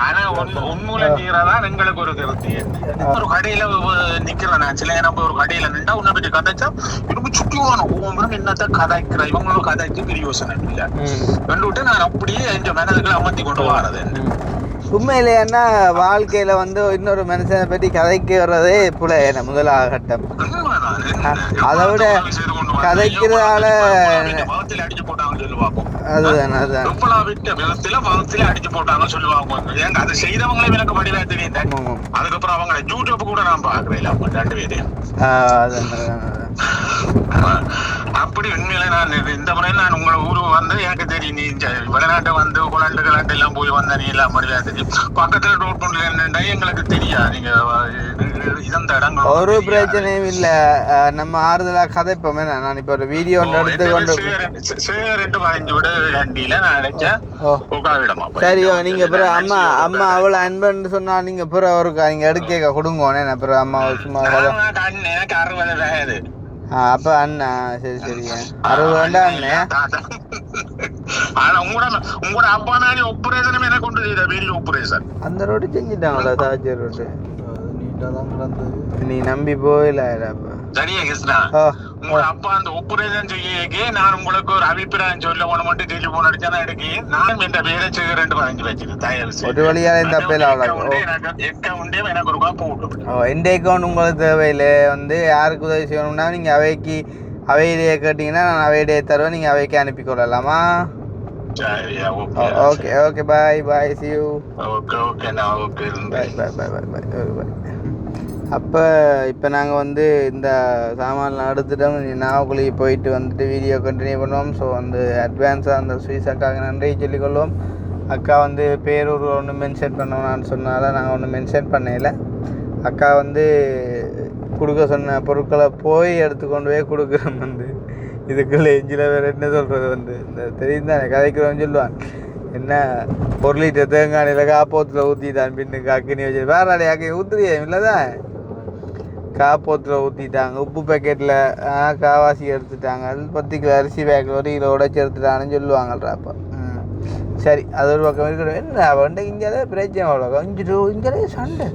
Speaker 3: ஆனா உண்மையில செய்யறதான் எங்களுக்கு ஒரு கருத்து ஒரு கடையில நிக்கிறேன் நான் சில நம்ம ஒரு கடையில நின்றா உன்னை பற்றி கதைச்சா ரொம்ப சுற்றுவான ஒவ்வொன்றும் என்னத்த கதைக்கிற இவங்களும் கதைக்கு பெரிய யோசனை இல்ல கண்டுவிட்டு நான் அப்படியே என் மனதுக்குள்ள அமர்த்தி கொண்டு வரது
Speaker 2: உண்மையிலேன்னா வாழ்க்கையில வந்து இன்னொரு மனுஷனை பற்றி கதைக்கிறதே புல முதலாக கட்டம் அதை விட கதைக்கிறதால அதுதான்
Speaker 3: அடிச்சு போட்டாங்க சொல்லுவாங்க அதை செய்தவங்களே எனக்கு படிவா தெரியும் அதுக்கப்புறம் அவங்க யூடியூப் கூட நான் பாக்குறேன் அவங்க 2 பேரையும் அப்படி உண்மையில நான் இந்த முறை நான் உங்களை ஊருக்கு வந்து எனக்கு தெரியும் நீ வெளிநாட்டை வந்து குழந்தைகளாட்டு எல்லாம் போய் வந்த நீ எல்லாம் முடியா தெரியும் பக்கத்துல டோர்ட்மண்ட்ல என்னண்டா எங்களுக்கு தெரியாது நீங்க இந்த இடங்கள்
Speaker 2: ஒரு பிரச்சனையும் இல்ல நம்ம ஆறுதலா கதைப்போமே நான் இப்ப ஒரு வீடியோ எடுத்து கொண்டு
Speaker 3: விட வண்டியில நான் நினைச்சேன் உட்காவிடமா
Speaker 2: சரியோ நீங்க பிறகு அம்மா அவ்வளவு அன்புன்னு சொன்னா நீங்க பிறகு ஒரு நீங்க எடுக்க கொடுங்கோனே நான் பிறகு அம்மா சும்மா
Speaker 3: எனக்கு 60 வயது
Speaker 2: அப்ப அண்ணா சரி சரிங்க 60 வேண்டாம் அண்ணே
Speaker 3: ஆனா உங்களோட அப்பா நானே ஆபரேஷன் எனக்கு கொண்டு செய்த பெரிய ஆபரேஷன்
Speaker 2: அந்த ரோடு செஞ்சுட்டாங்களா தாஜர் ரோடு நீ நம்பி போயில
Speaker 3: சரியா கிருஷ்ணா உங்களோட அப்பா அந்த ஆபரேஷன் செய்ய நான் உங்களுக்கு ஒரு அபிப்பிராயம் சொல்ல உன மட்டும் டெலிபோன் அடிச்சானா எடுக்க நானும் என் பேரை செய்ய 2 வச்சிருக்கேன் தயவு
Speaker 2: ஒரு வழியா இந்த அப்பேல
Speaker 3: அக்கௌண்டே எனக்கு ஒரு காப்பு விட்டு
Speaker 2: எந்த அக்கௌண்ட் உங்களுக்கு தேவையில்லை வந்து யாருக்கு உதவி செய்யணும்னா நீங்க அவையிலேயே கேட்டீங்கன்னா நான் அவையிலேயே தருவேன் நீங்க அவைக்கு அனுப்பிக்கொள்ளலாமா okay okay bye bye see you
Speaker 3: okay நான் ஓகே
Speaker 2: பாய் அப்போ இப்போ நாங்கள் வந்து இந்த சாமான்லாம் எடுத்துட்டோம் நாவக்குழிக்கு போயிட்டு வந்துட்டு வீடியோ கண்டினியூ பண்ணுவோம். ஸோ வந்து அட்வான்ஸாக அந்த ஸ்வீஸ் அக்காவுக்கு நன்றி சொல்லிக்கொள்வோம். அக்கா வந்து பேரூர் ஒன்று மென்ஷன் பண்ணோன்னு சொன்னால நாங்கள் ஒன்றும் மென்ஷன் பண்ணல. அக்கா வந்து கொடுக்க சொன்ன பொருட்களை போய் எடுத்துக்கொண்டு போய் கொடுக்குறோம். வந்து இதுக்குள்ளே எஞ்சில் வேறு என்ன சொல்கிறது வந்து இந்த தெரியும் தானே கதைக்கிறோன்னு சொல்லுவான். என்ன 1 லிட்டர் தேங்காயில் காப்போத்தில் ஊற்றிட்டான் பின்னுக்கு அக்கினி வச்சு வேறு அடி அக்கி ஊற்றுறியே இல்லை தான் காப்போத்தில் ஊற்றிட்டாங்க. உப்பு பேக்கெட்டில் காவாசி எடுத்துட்டாங்க. அது 10 கிலோ அரிசி பேக்கில் 1 கிலோ உடைச்சி எடுத்துட்டான்னு சொல்லுவாங்கள்ரா. அப்போ சரி அது ஒரு பக்கம் இருக்கிறோம். என்ன அவன்ட்டு இங்கே பிரச்சனை அவ்வளோ இங்கே சண்டை.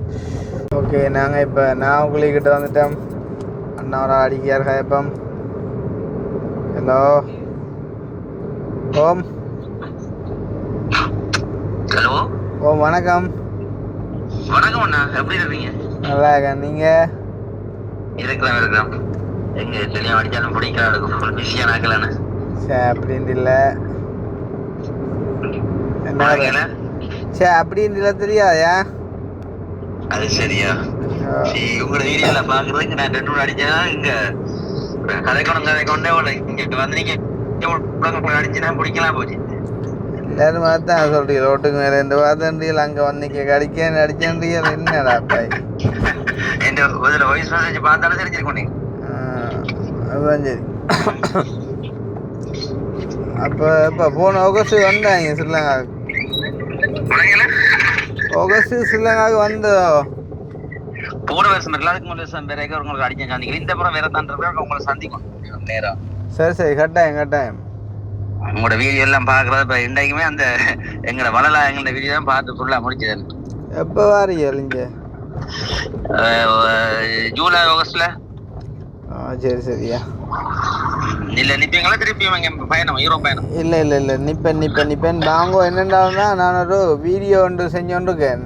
Speaker 2: ஓகே நாங்கள் இப்போ நாவக்குழிக்கிட்ட வந்துட்டோம். அண்ணாவரா அடிக்கார் ஹயப்பம். ஹலோ ஓம்.
Speaker 3: ஹலோ
Speaker 2: ஓம் வணக்கம்.
Speaker 3: வணக்கம் அண்ணா, எப்படி இருக்கீங்க?
Speaker 2: நல்லா இருக்கேன். நீங்கள்?
Speaker 3: இருக்கிறேன். எங்க செடியா அடிச்சாலும் பிடிக்காது ஃபுல் பிஸியாக ஆக்கலான்னு
Speaker 2: சரி அப்படின்ட்டு இல்லை என்ன சரி அப்படின்ட்டு இல்லை தெரியாதயா
Speaker 3: அது சரியா சரி உங்களோட வீடியோல பாக்குறதுக்கு நான் 2 மூணு அடிச்சா இங்க கதை கொண்டே இங்க வந்து நீங்க அடிச்சுனா பிடிக்கலாம் போச்சு
Speaker 2: எல்லாரும் தான் சொல்றீங்க ரோட்டுக்கு மேலே இந்த வாதன்றீர்கள் அங்கே வந்து அடிச்சேன்றீர்கள் என்னடா பாய்
Speaker 3: என் இதில் வாய்ஸ் மெசேஜ் பார்த்தாலும் தெரிஞ்சிருக்கோம் நீங்க
Speaker 2: அதுதான் சரி அப்போ இப்போ போன ஆகஸ்ட் வந்தாங்க ஸ்ரீலங்காவுக்கு ஆகஸ்ட் ஸ்ரீலங்காவுக்கு வந்ததோ
Speaker 3: போன வருஷம் அதுக்கு முன் வருஷம் வேற உங்களுக்கு அடிச்சேன் சந்திக்கிறேன் இந்த புறம் வேற தான் உங்களை சந்திக்கணும் நேரம்
Speaker 2: சரி கட்டாயம்
Speaker 3: உங்களோட வீடியோ எல்லாம் பார்க்குறது இப்போ இன்றைக்குமே அந்த எங்களோட வளலா எங்களோட வீடியோ தான் பார்த்து ஃபுல்லாக முடிச்சது
Speaker 2: எப்போ வாரீங்க இங்கே
Speaker 3: ஜூலை ஆகஸ்ட்ல
Speaker 2: சரியா
Speaker 3: இல்லை நிற்பீங்களா திருப்பியும் இங்கே பயணம் யூரோப் பயணம்
Speaker 2: இல்லை நிப்பேன் வாங்கோ என்னென்னா நான் ஒரு வீடியோ ஒன்று செஞ்சோன்றிருக்கேன்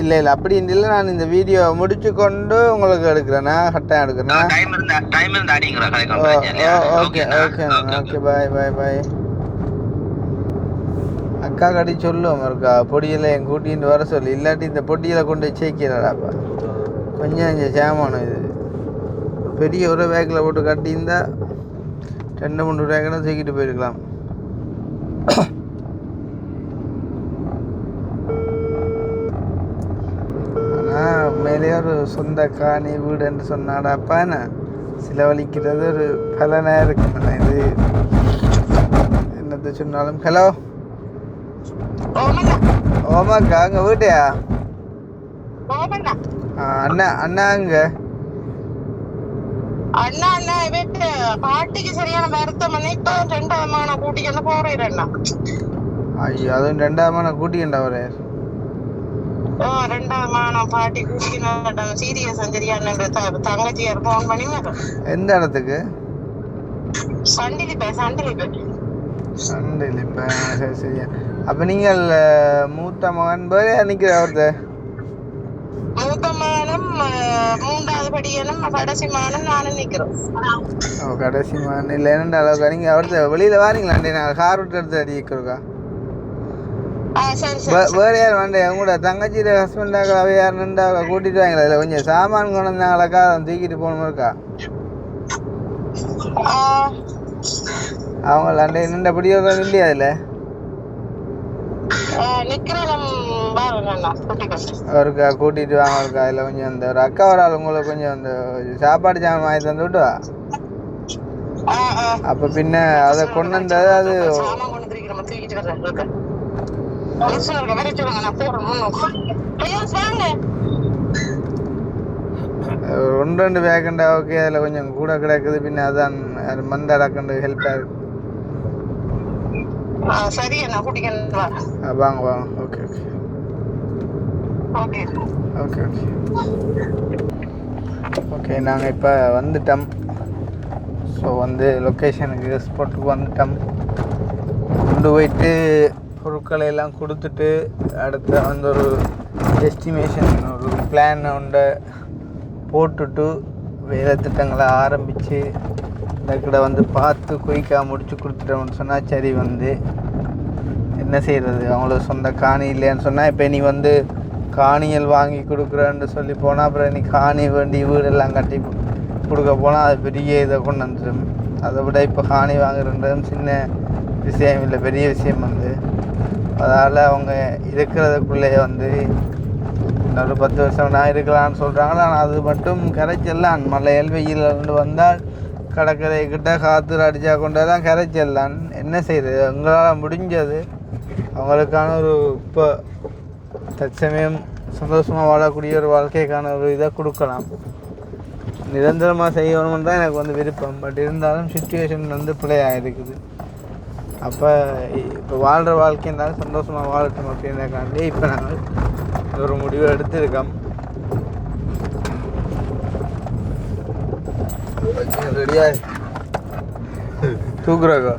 Speaker 2: இல்லை அப்படி இல்லை நான் இந்த வீடியோ முடிச்சு கொண்டு உங்களுக்கு எடுக்கிறேன்னா கட்டாயம் எடுக்கிறேன் ஓகே பாய் அக்கா கடி சொல்லுவோம் இருக்கா பொடியில் என் கூட்டிகிட்டு வர சொல்லி இல்லாட்டி இந்த பொடியில் கொண்டு சேர்க்கிறாடாப்பா கொஞ்சம் சேமானம் இது பெரிய ஒரு பேக்கில் போட்டு கட்டியிருந்தா 2-3 பேக்கில் தூக்கிட்டு போயிருக்கலாம் மேலே ஒரு சொந்த காணி வீடுன்னு சொன்னாடாப்பா நான் செலவழிக்கிறது ஒரு பலனாக இருக்குண்ணா இது என்னத்தை சொன்னாலும் ஹலோ ஓமாக்கா அங்கே வீட்டையா அண்ணா அங்க
Speaker 4: அண்ணா வீட்டு பாட்டிக்கு சரியான வருத்தம் இப்ப 2வது மகனை கூட்டிட்டு போறேன் அண்ணா
Speaker 2: ஐயோ அதுவும் 2வது மகனை கூட்டிக்கிண்டா ஒரு
Speaker 4: 2வது மகனை பாட்டி கூட்டிக்கிட்டு சீரியஸ் சரியான தங்கச்சியார் போன் பண்ணி
Speaker 2: எந்த இடத்துக்கு
Speaker 4: சண்டிலிப்பேன்
Speaker 2: சரியா அப்ப நீங்கள் மூத்த மகன் போய் நிக்கிற ஒருத்தர்
Speaker 4: மூத்த மகனும் 3வது படியனும் கடைசி மகனும் நானும் நிக்கிறோம்
Speaker 2: கடைசி மகன் இல்லை என்னென்ன அளவுக்கு நீங்க ஒருத்தர் வெளியில வாரீங்களாண்டி நான் கார் விட்டு எடுத்து அடிக்கிறோக்கா வேற யார் வேண்டேன் உங்களோட தங்கச்சியோட ஹஸ்பண்டாக அவ யாருன்னா கூட்டிட்டு வாங்களா இல்லை கொஞ்சம் சாமான் கொண்டு வந்தாங்களாக்கா அதை தூக்கிட்டு போகணும் இருக்கா அவங்களாண்ட என்னென்ன படியோட இல்லையா அதில் அவருக்கா கூட்டிட்டு வாங்க இருக்கா அதில் கொஞ்சம் அந்த ஒரு அக்கா ஒரு ஆள் உங்களுக்கு கொஞ்சம் அந்த சாப்பாடு சாமான் வாங்கி தந்து விட்டுவா அப்போ பின்ன அதை கொண்டு வந்தது அது 1-2 பேக்கண்டா ஓகே அதில் கொஞ்சம் கூட கிடக்குது பின்ன அதான் மந்த அடக்கண்டு ஹெல்ப்பாக இருக்கு வாங்க ஓகே நாங்கள் இப்போ வந்துட்டோம் ஸோ வந்து லொக்கேஷனுக்கு ஸ்பாட்டுக்கு வந்துட்டோம் கொண்டு போயிட்டு பொருட்களை எல்லாம் கொடுத்துட்டு அடுத்து வந்து ஒரு எஸ்டிமேஷன் ஒரு பிளான் ஒன்றை போட்டுட்டு வேலை திட்டங்களை ஆரம்பித்து இந்த கடை வந்து பார்த்து குயிக்காக முடித்து கொடுத்துட்டோம்னு சொன்னால் சரி வந்து என்ன செய்கிறது அவங்களுக்கு சொந்த காணி இல்லைன்னு சொன்னால் இப்போ நீ வந்து காணிகள் வாங்கி கொடுக்குறேன்னு சொல்லி போனால் அப்புறம் நீ காணி வேண்டி வீடெல்லாம் கட்டி கொடுக்க போனால் அது பெரிய இதை கொண்டு வந்துடும். அதை விட இப்போ காணி வாங்குறதும் சின்ன விஷயம் இல்லை, பெரிய விஷயம் வந்து. அதால் அவங்க இருக்கிறதுக்குள்ளேயே வந்து இன்னொரு 10 வருஷம் நான் இருக்கலான்னு சொல்கிறாங்க. ஆனால் அது மட்டும் கரைச்செல்லாம் மலையல் வெயிலிருந்து வந்தால் கடற்கரைக்கிட்ட காற்று அடித்தா கொண்டு தான் கரைச்செல்லாம். என்ன செய்யுது, எங்களால் முடிஞ்சது அவங்களுக்கான ஒரு இப்போ தற்சமயம் சந்தோஷமாக வாழக்கூடிய ஒரு வாழ்க்கைக்கான ஒரு இதை கொடுக்கலாம். நிரந்தரமாக செய்யணும்னு தான் எனக்கு வந்து விருப்பம். பட் இருந்தாலும் சுச்சுவேஷன் வந்து பிள்ளையாக இருக்குது. அப்போ இப்போ வாழ்கிற வாழ்க்கைன்னாலும் சந்தோஷமாக வாழட்டும் அப்படின்றக்காண்டி இப்போ நாங்கள் ஒரு முடிவை எடுத்துருக்கோம். ரெடியாக தூக்குறாக்கா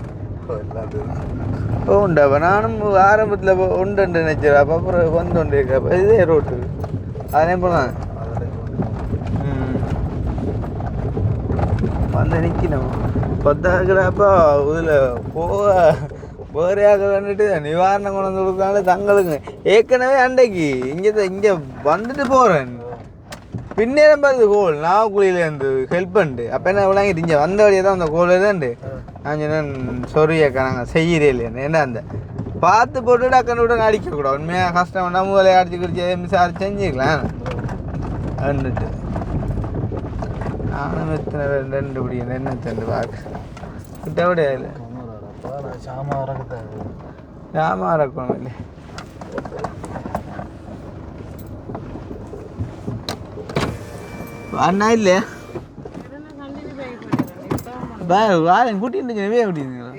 Speaker 2: உண்டாப்பா. நானும் ஆரம்பத்தில் உண்டு நினைச்சிடா, அப்புறம் வந்து இருக்கா இதே ரோட்டு அதே போல வந்து நிற்கணும் கொத்தாக்குறப்போ இதில் போக வேறையாக வந்துட்டு நிவாரணம் கொண்டு வந்து கொடுக்காங்க தங்களுக்கு ஏற்கனவே அன்றைக்கு இங்கே வந்துட்டு போகிறேன் பின்னேரம் பார்த்து கோல் நாவக்குழியிலேருந்து ஹெல்ப் பண்ணிட்டு அப்போ என்ன விளாங்கிட்டு இங்கே வந்த வழியே தான் அந்த கோல் தான்ட்டு நான் சொன்னேன் சொரியாக்கா நாங்கள் செய்கிறே இல்லைன்னு என்ன அந்த பார்த்து போட்டுட்டு அக்கனை விட அடிக்கக்கூடாது உண்மையாக கஷ்டம் நம்ம வேலையை அடிச்சு குடிச்சு விசாரிச்சு செஞ்சுக்கலாம் வந்துட்டு நானும் எத்தனை பேர் 2 படி என்ன தண்டு பார்க்க கிட்ட விட இல்லை சாமா இறக்கணும் இல்லை அண்ணா இல்லையா வாழன் கூட்டிட்டு கூட்டிங்களா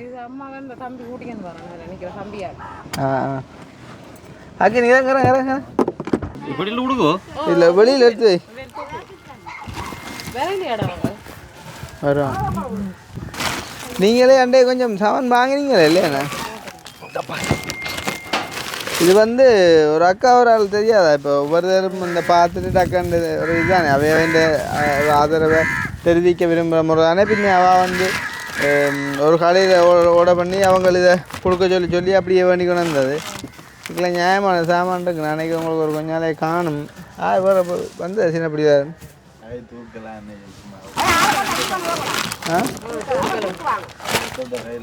Speaker 2: அக்கா நீ இறங்குறேன் இல்லை வெளியில் எடுத்து வரும் நீங்களே அண்டே கொஞ்சம் சாமான் வாங்கினீங்களே இல்லையாண்ணா இது வந்து ஒரு அக்கா ஒரு ஆள் தெரியாதா இப்போ ஒவ்வொருத்தரும் இந்த பார்த்துட்டு டக்காண்டு ஒரு இதுதானே அவைய வேண்டிய ஆதரவை தெரிவிக்க விரும்புகிற முறை தானே பின்னே அவள் வந்து ஒரு கடையில் ஓட பண்ணி அவங்க இதை கொடுக்க சொல்லி அப்படியே வேண்டி கொண்டு வந்தது இதுல நியாயமான சாமான் இருக்கு நினைக்க உங்களுக்கு ஒரு கொஞ்ச நாளே காணும் வேறு வந்து சின்னப்படிதான்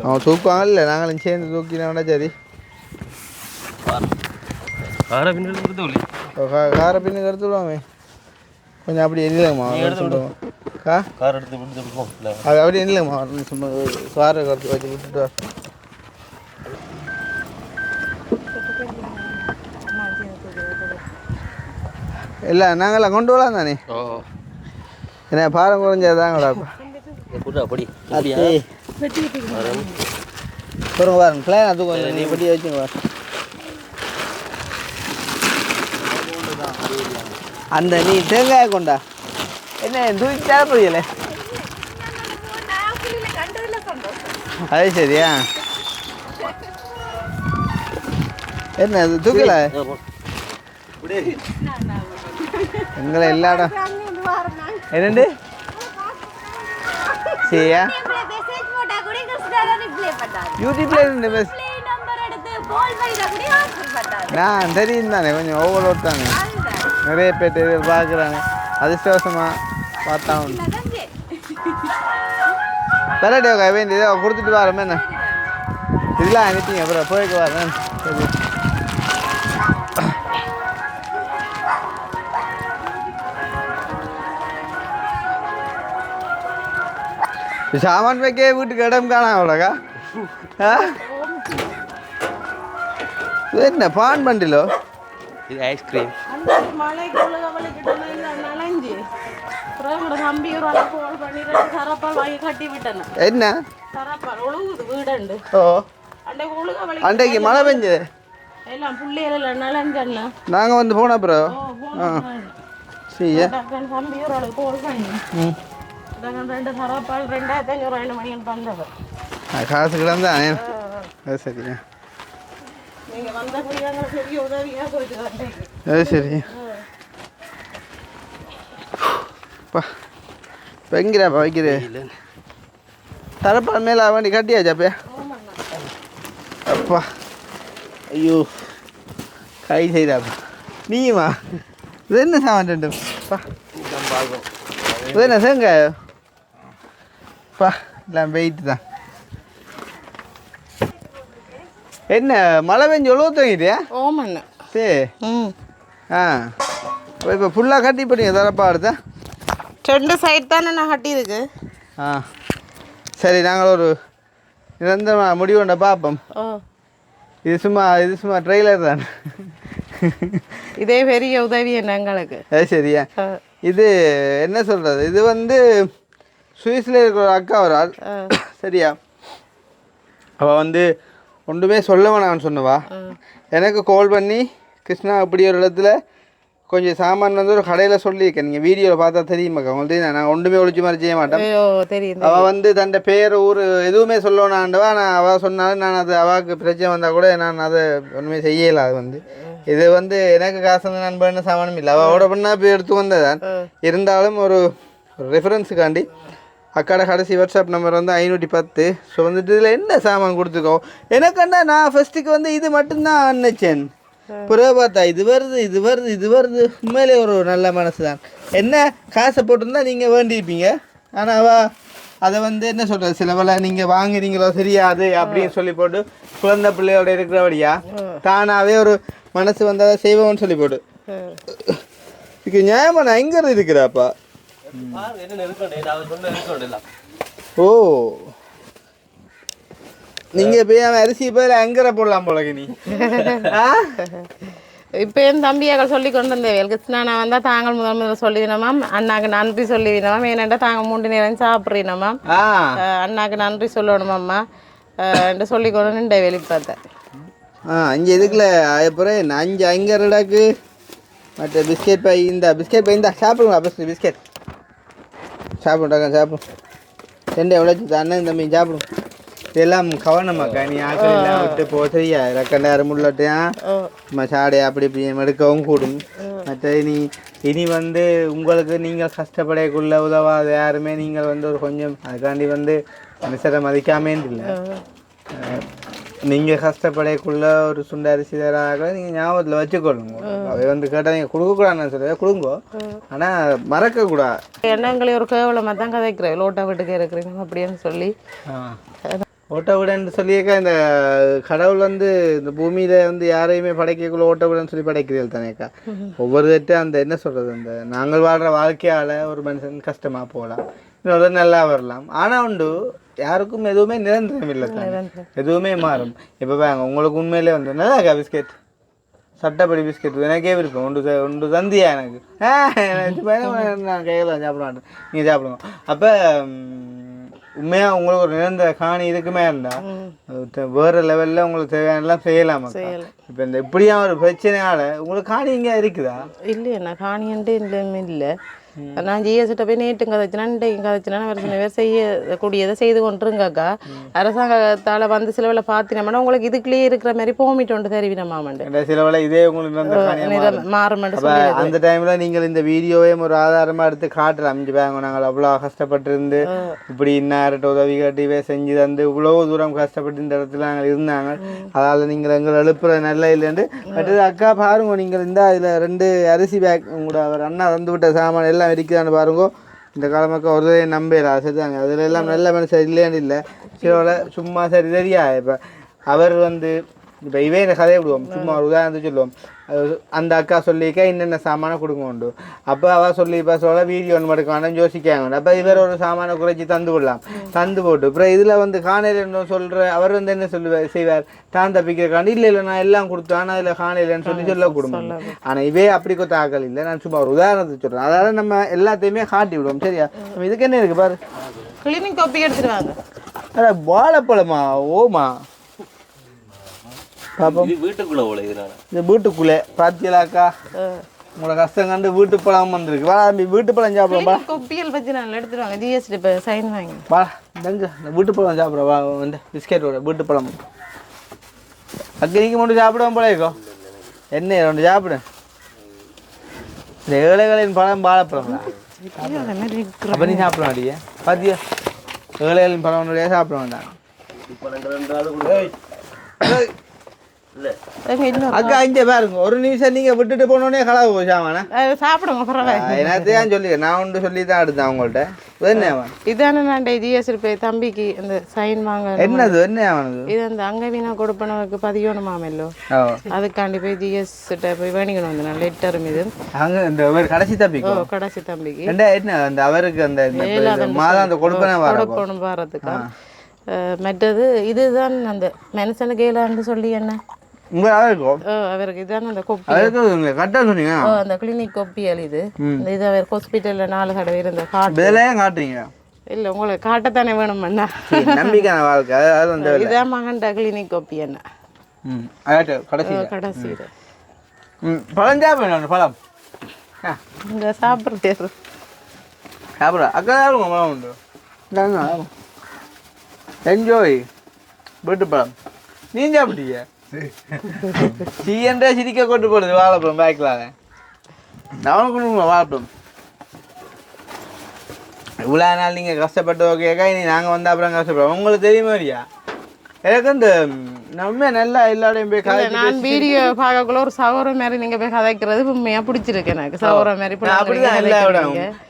Speaker 2: அவன் தூக்குவாங்க இல்லை நாங்களும் சேர்ந்து தூக்கினோட சரி கார பின்னு எடுத்து விடுவாமே கொஞ்சம் அப்படி இல்லைங்கம்மா கார் எடுத்து அது அப்படி இல்லைங்கம்மா சும்மா காரை எடுத்து வச்சு விட்டுட்டு இல்லை நாங்களாம் கொண்டு வரலாம் தானே என்ன பாரம் குறைஞ்சதாங்களா பாருங்க பாருங்க பிளான் அது கொஞ்சம் நீ பட்டி வச்சுங்க பாரு அந்த நீ தேங்காயை கொண்டா என்ன தூக்கி தேவைப்படல அது சரியா என்ன அது தூக்கல எங்களை எல்லா இடம் என்னண்டு சரியா யூடியூப்ல இருந்து பெஸ்ட் நான் தெரியும் தானே கொஞ்சம் ஓவர்லோட் தானே நிறைய பேர் பார்க்குறாங்க அதிர்ஷ்டவசமாக பார்த்தா தரட்டே வேண்டி இதை கொடுத்துட்டு வரமே என்ன இதெல்லாம் அனுப்பிங்க அப்புறம் போய்க்கு வரேன் சாமான் வைக்க வீட்டுக்கு இடம் காணாம அவ்வளோக்கா என்ன பான் பண்டிலோ இது ஐஸ்கிரீம் என்ன ஓ அன்றைக்கு மழை பெஞ்சது நாங்கள் வந்து போன அப்புறம் சரியா காசு கிடந்தா அது சரியா அது சரி இப்போ எங்கிறாப்பா வைக்கிறே தரப்பால் மேலே வண்டி கட்டியாச்சாப்பா அப்பா ஐயோ கை செய்தாப்பா நீயுமா இது என்ன சாமான்ப்பா இது என்ன தேங்காயோ பா எல்லாம் வெயிட்டு தான் என்ன மழை பெஞ்சு எவ்வளோ தூங்கிட்டியா
Speaker 1: ஓமண்ணா
Speaker 2: சரி இப்போ ஃபுல்லாக கட்டி போட்டீங்க தரப்பா அடுத்தா
Speaker 1: 2 சைடு தானே நான் கட்டியிருக்கு
Speaker 2: சரி நாங்கள் ஒரு நிரந்தரமாக முடிவுண்ட பார்ப்போம் இது சும்மா ட்ரெய்லர் தான்
Speaker 1: இதே பெரிய உதவி என்ன எங்களுக்கு
Speaker 2: அது சரியா இது என்ன சொல்கிறது இது வந்து சுவிஸில் இருக்கிற ஒரு அக்கா ஒரு ஆள் சரியா அவள் வந்து ஒன்றுமே சொல்ல வேணான்னு சொன்னவா எனக்கு கால் பண்ணி கிருஷ்ணா அப்படி ஒரு இடத்துல கொஞ்சம் சாமான் வந்து ஒரு கடையில் சொல்லியிருக்கேன் நீங்கள் வீடியோவில் பார்த்தா தெரியுமாக்கா உங்களுக்கு தெரியும் நான் ஒன்றுமே ஒழிச்சு மாதிரி செய்ய மாட்டேன் அவள் வந்து தன் பேர் ஊர் எதுவுமே சொல்லணாண்டவா நான் அவள் சொன்னாலும் நான் அது அவாவுக்கு பிரச்சனை வந்தால் கூட நான் அதை ஒன்றுமே செய்யலை அது வந்து இது வந்து எனக்கு காசு வந்து நான் பண்ண சாமானும் இல்லை அவள் பண்ணால் போய் எடுத்து வந்ததான் இருந்தாலும் ஒரு ரெஃபரன்ஸுக்காண்டி அக்காட கடைசி வாட்ஸ்அப் நம்பர் வந்து 510. ஸோ வந்துட்டு இதில் என்ன சாமான் கொடுத்துக்கோ எனக்குன்னா நான் ஃபஸ்ட்டுக்கு வந்து இது மட்டும்தான் நினச்சேன். பிறகு பார்த்தா இது வருது உண்மையிலே ஒரு நல்ல மனசு தான். என்ன காசை போட்டிருந்தா நீங்கள் வேண்டியிருப்பீங்க. ஆனால் அதை வந்து என்ன சொல்கிறது சில வேலை நீங்கள் வாங்குறீங்களோ தெரியாது அப்படின்னு சொல்லி போட்டு குழந்தை பிள்ளையோட இருக்கிறபடியா தானாகவே ஒரு மனசு வந்தால் செய்வோம்னு சொல்லி போட்டு இதுக்கு நியாயமாக நான் எங்கே இருக்கிறாப்பா. ஓ நீங்கள் போய் அவன் அரிசி போய் அங்கரை போடலாம் போலக்கு நீ.
Speaker 1: இப்போ என் தம்பியாக்கள் சொல்லி கொண்டு வந்தேன் கிருஷ்ணானா வந்தால் தாங்கள் முதல் சொல்லிவினோமாம் அண்ணாக்கு நன்றி சொல்லிவினோமாம் ஏன்னாண்டா தாங்கள் 3 நேரம் சாப்பிட்றீனோமாம் அண்ணாக்கு நன்றி சொல்லணுமாம்மா என்று சொல்லி கொண்டு நின்ற வெளிப்பாத்தேன்.
Speaker 2: அஞ்சு இதுக்குள்ள அப்புறம் 5 அங்கரடாக்கு மற்ற பிஸ்கெட் பை இந்த சாப்பிடுங்களா ஃபஸ்ட்டு பிஸ்கெட் சாப்பிடுறாங்க சாப்பிடும் 2 எவ்வளோ அண்ணன் தம்பி சாப்பிடும். இதெல்லாம் கவனமாக்கா நீ ஆக்கெல்லாம் விட்டு போ சரியா ரெக்கண்டாயிரம் உள்ளட்டையா சாடை அப்படி இப்படி எடுக்கவும் கூடும். மற்ற இனி வந்து உங்களுக்கு நீங்கள் கஷ்டப்படக்குள்ள உதவாத யாருமே நீங்கள் வந்து ஒரு கொஞ்சம் அதுக்காண்டி வந்து மனுஷரை மதிக்காமே இல்லை. நீங்கள் கஷ்டப்படக்குள்ள ஒரு சுண்ட அரிசி தராக நீங்கள் ஞாபகத்தில் வச்சுக்கொள்ளுங்க. அவை வந்து கேட்டால் நீங்கள் கொடுக்கக்கூடாதுன்னு சொல்லுவேன் கொடுங்கோ ஆனால் மறக்கக்கூடாது.
Speaker 1: எண்ணங்களே ஒரு கேவலமாக தான் கதைக்கிறேன் லோட்டா வீட்டுக்கு இருக்கிறீங்க அப்படின்னு சொல்லி
Speaker 2: ஓட்ட விடன்னு சொல்லியிருக்கா. இந்த கடவுள் வந்து இந்த பூமியில் வந்து யாரையுமே படைக்கக்குள்ள ஓட்ட விடன்னு சொல்லி படைக்கிறீர்கள் தானேக்கா. ஒவ்வொரு தட்டு அந்த என்ன சொல்கிறது அந்த நாங்கள் வாழ்கிற வாழ்க்கையால் ஒரு மனுஷன் கஷ்டமாக போகலாம் இன்னொரு நல்லா வரலாம். ஆனால் உண்டு யாருக்கும் எதுவுமே நிரந்தரம் இல்லை தானே எதுவுமே மாறும். இப்போ வாங்க உங்களுக்கு உண்மையிலே வந்து நல்லாக்கா பிஸ்கெட் சட்டப்படி பிஸ்கெட் எனக்கே விருப்பம் ஒன்று தந்தியா எனக்கு நான் கையில் சாப்பிட மாட்டேன் நீங்கள் சாப்பிடுங்க. அப்போ உண்மையாக உங்களுக்கு ஒரு நிரந்தர காணி இருக்குமே இருந்தால் வேறு லெவலில் உங்களுக்கு தேவையானலாம் செய்யலாமா? இப்போ இந்த இப்படியா ஒரு பிரச்சனையால் உங்களுக்கு காணி இங்கே இருக்குதா?
Speaker 1: இல்லையா காணின்ட்டு இல்லை. நான் ஜிஎஸ்கிட்ட போய் நேட்டும் கதைச்சினா இன்றைக்கும் கதைச்சினா வேறு செய்யக்கூடியதை செய்து கொண்டுருங்கக்கா. அரசாங்கத்தால் வந்து சில வேலை பார்த்தினோம்னா உங்களுக்கு இதுக்குள்ளேயே இருக்கிற மாதிரி போமிட்டு ஒன்று தெரிவினமாமண்டு
Speaker 2: சில வேலை இதே உங்களுக்கு
Speaker 1: மாறுமெண்டு
Speaker 2: அந்த டைமில் நீங்கள் இந்த வீடியோவையும் ஒரு ஆதாரமாக எடுத்து காட்டலாம். இங்கே வாங்க நாங்கள் அவ்வளோ கஷ்டப்பட்டுருந்து இப்படி இன்னார்கிட்ட உதவி கட்டிவே செஞ்சு தந்து இவ்வளோ தூரம் கஷ்டப்பட்டு இந்த இடத்துல நாங்கள் இருந்தாங்க. அதால் நீங்கள் எங்களை எழுப்புறது நல்ல இல்லைன்னு மற்றது அக்கா பாருங்க நீங்கள் இந்த இதில் 2 அரிசி பேக் உங்களோட அவர் அண்ணா வந்து விட்ட சாமான் எல்லாம் இருக்குதான்னு பாருங்க. இந்த காலமாக்கா ஒரு நம்பல சரிதாங்க அதில் எல்லாம் நல்ல மனுஷன் இல்லைன்னு இல்லை சில சும்மா சரி தெரியா. இப்போ அவர் வந்து இப்போ இவே இந்த கதையை விடுவோம் சும்மா ஒரு உதாரணத்துக்கு சொல்லுவோம். அந்த அக்கா சொல்லிக்க என்னென்ன சாமானை கொடுங்க உண்டு. அப்போ அவள் சொல்லி இப்போ சொல்ல வீடியோ ஒன்று மடுக்கானு யோசிக்காங்க. அப்போ இவர் ஒரு சாமானை குறைச்சி தந்து விடலாம் தந்து போட்டு அப்புறம் இதில் வந்து காணையில் சொல்கிற அவர் வந்து என்ன செய்வார் தான் தப்பிக்கிறக்காண்டி இல்லை நான் எல்லாம் கொடுத்தேன் அதில் காணையிலன்னு சொல்ல கொடுப்போம். ஆனால் இவே அப்படி கொத்த ஆக்கள் இல்லை. நான் சும்மா ஒரு உதாரணத்துக்கு சொல்கிறேன். அதாவது நம்ம எல்லாத்தையுமே காட்டி விடுவோம் சரியா. நம்ம இதுக்கு என்ன இருக்குது பாரு
Speaker 1: கிளீனிங் காப்பி எடுத்துருவாங்க.
Speaker 2: அதான் வாழைப்பழமா ஓமா இது வீட்டுக்குள்ளே பாத்தியலாக்கா உங்களோட கஷ்டம் கண்டு வீட்டு பழம் வந்திருக்கு. வா வீட்டு பழம் சாப்பிடுவோம்
Speaker 1: கொப்பியல் பற்றி நான் எடுத்துருவாங்க ஜிஎஸ்டி இப்போ சைன் வாங்கி
Speaker 2: வா தங்க வீட்டு பழம் சாப்பிட்றோம். வா வந்து பிஸ்கெட்டோட வீட்டு பழம் அக்கறைக்கு மட்டும் சாப்பிடுவோம் போலேக்கோ என்ன 2 சாப்பிடு. இந்த ஏழைகளின் பழம் வாழைப்பழம் அப்போ நீ சாப்பிட மாட்டியா பாத்தியா ஏழைகளின் பழம் ஒன்றுடைய சாப்பிட வேண்டாம். அக்கா இங்கே பாருங்க ஒரு நிமிஷம் நீங்க விட்டுட்டு போனோடனே கலவு போச்சாவானா
Speaker 1: சாப்பிடுங்க பரவாயில்ல
Speaker 2: என்னத்தையான் சொல்லி நான் ஒன்று சொல்லி தான் எடுத்தேன் அவங்கள்ட்ட. என்ன
Speaker 1: இதானே நான் ஜிஎஸ்டி போய் தம்பிக்கு இந்த சைன் வாங்க
Speaker 2: என்னது என்ன ஆனது
Speaker 1: இது அந்த அங்கவீனா கொடுப்பனவுக்கு பதியணுமாமல்லோ அதுக்காண்டி போய் ஜிஎஸ்கிட்ட போய் வேணிக்கணும் வந்து நான் லெட்டரும் இது
Speaker 2: அங்கே இந்த கடைசி தம்பிக்கு
Speaker 1: கடைசி தம்பிக்கு
Speaker 2: என்ன அந்த அவருக்கு அந்த மாதம் அந்த கொடுப்பனை
Speaker 1: கொடுப்பணும் வர்றதுக்கா. மற்றது இதுதான் அந்த மனுஷனுக்கு ஏலான்னு சொல்லி என்ன அவருக்கு இதான அந்த கொப்பி அந்த கிளினிக் கொப்பியல் இது இது அவர் ஹாஸ்பிட்டல்ல 4 தடவை இருந்த
Speaker 2: காட்டுறீங்க
Speaker 1: இல்ல உங்களுக்கு காட்டத்தானே வேணும்ண்ணா
Speaker 2: நம்பிக்கை வாழ்க்கை
Speaker 1: இதான் மகன்டா கிளினிக் கொப்பி என்ன கடைசி
Speaker 2: பழம் சாப்பிட பழம்
Speaker 1: இங்க சாப்பிட்றது
Speaker 2: சாப்பிட அக்கா பழம் உண்டு என்ஜாய் வீட்டு பழம் நீ சாப்பிட்டீங்க சீயன்றே சிரிக்க கொண்டு போடுது வாழைப்பழம் பேக்கில் அவனுக்கு கொடுங்க வாழைப்பழம் இவ்வளோ நாள் நீங்கள் கஷ்டப்பட்டு ஓகேக்கா இனி நாங்கள் வந்து அப்புறம் கஷ்டப்படுறோம். உங்களுக்கு தெரியுமா இல்லையா? எனக்கு இந்த நம்ம நல்லா எல்லாரையும் போய்
Speaker 1: நான் வீடியோ பார்க்கக்குள்ள ஒரு சவரம் மாதிரி நீங்க போய் கதைக்கிறது உண்மையா பிடிச்சிருக்கு எனக்கு. சவரம் மாதிரி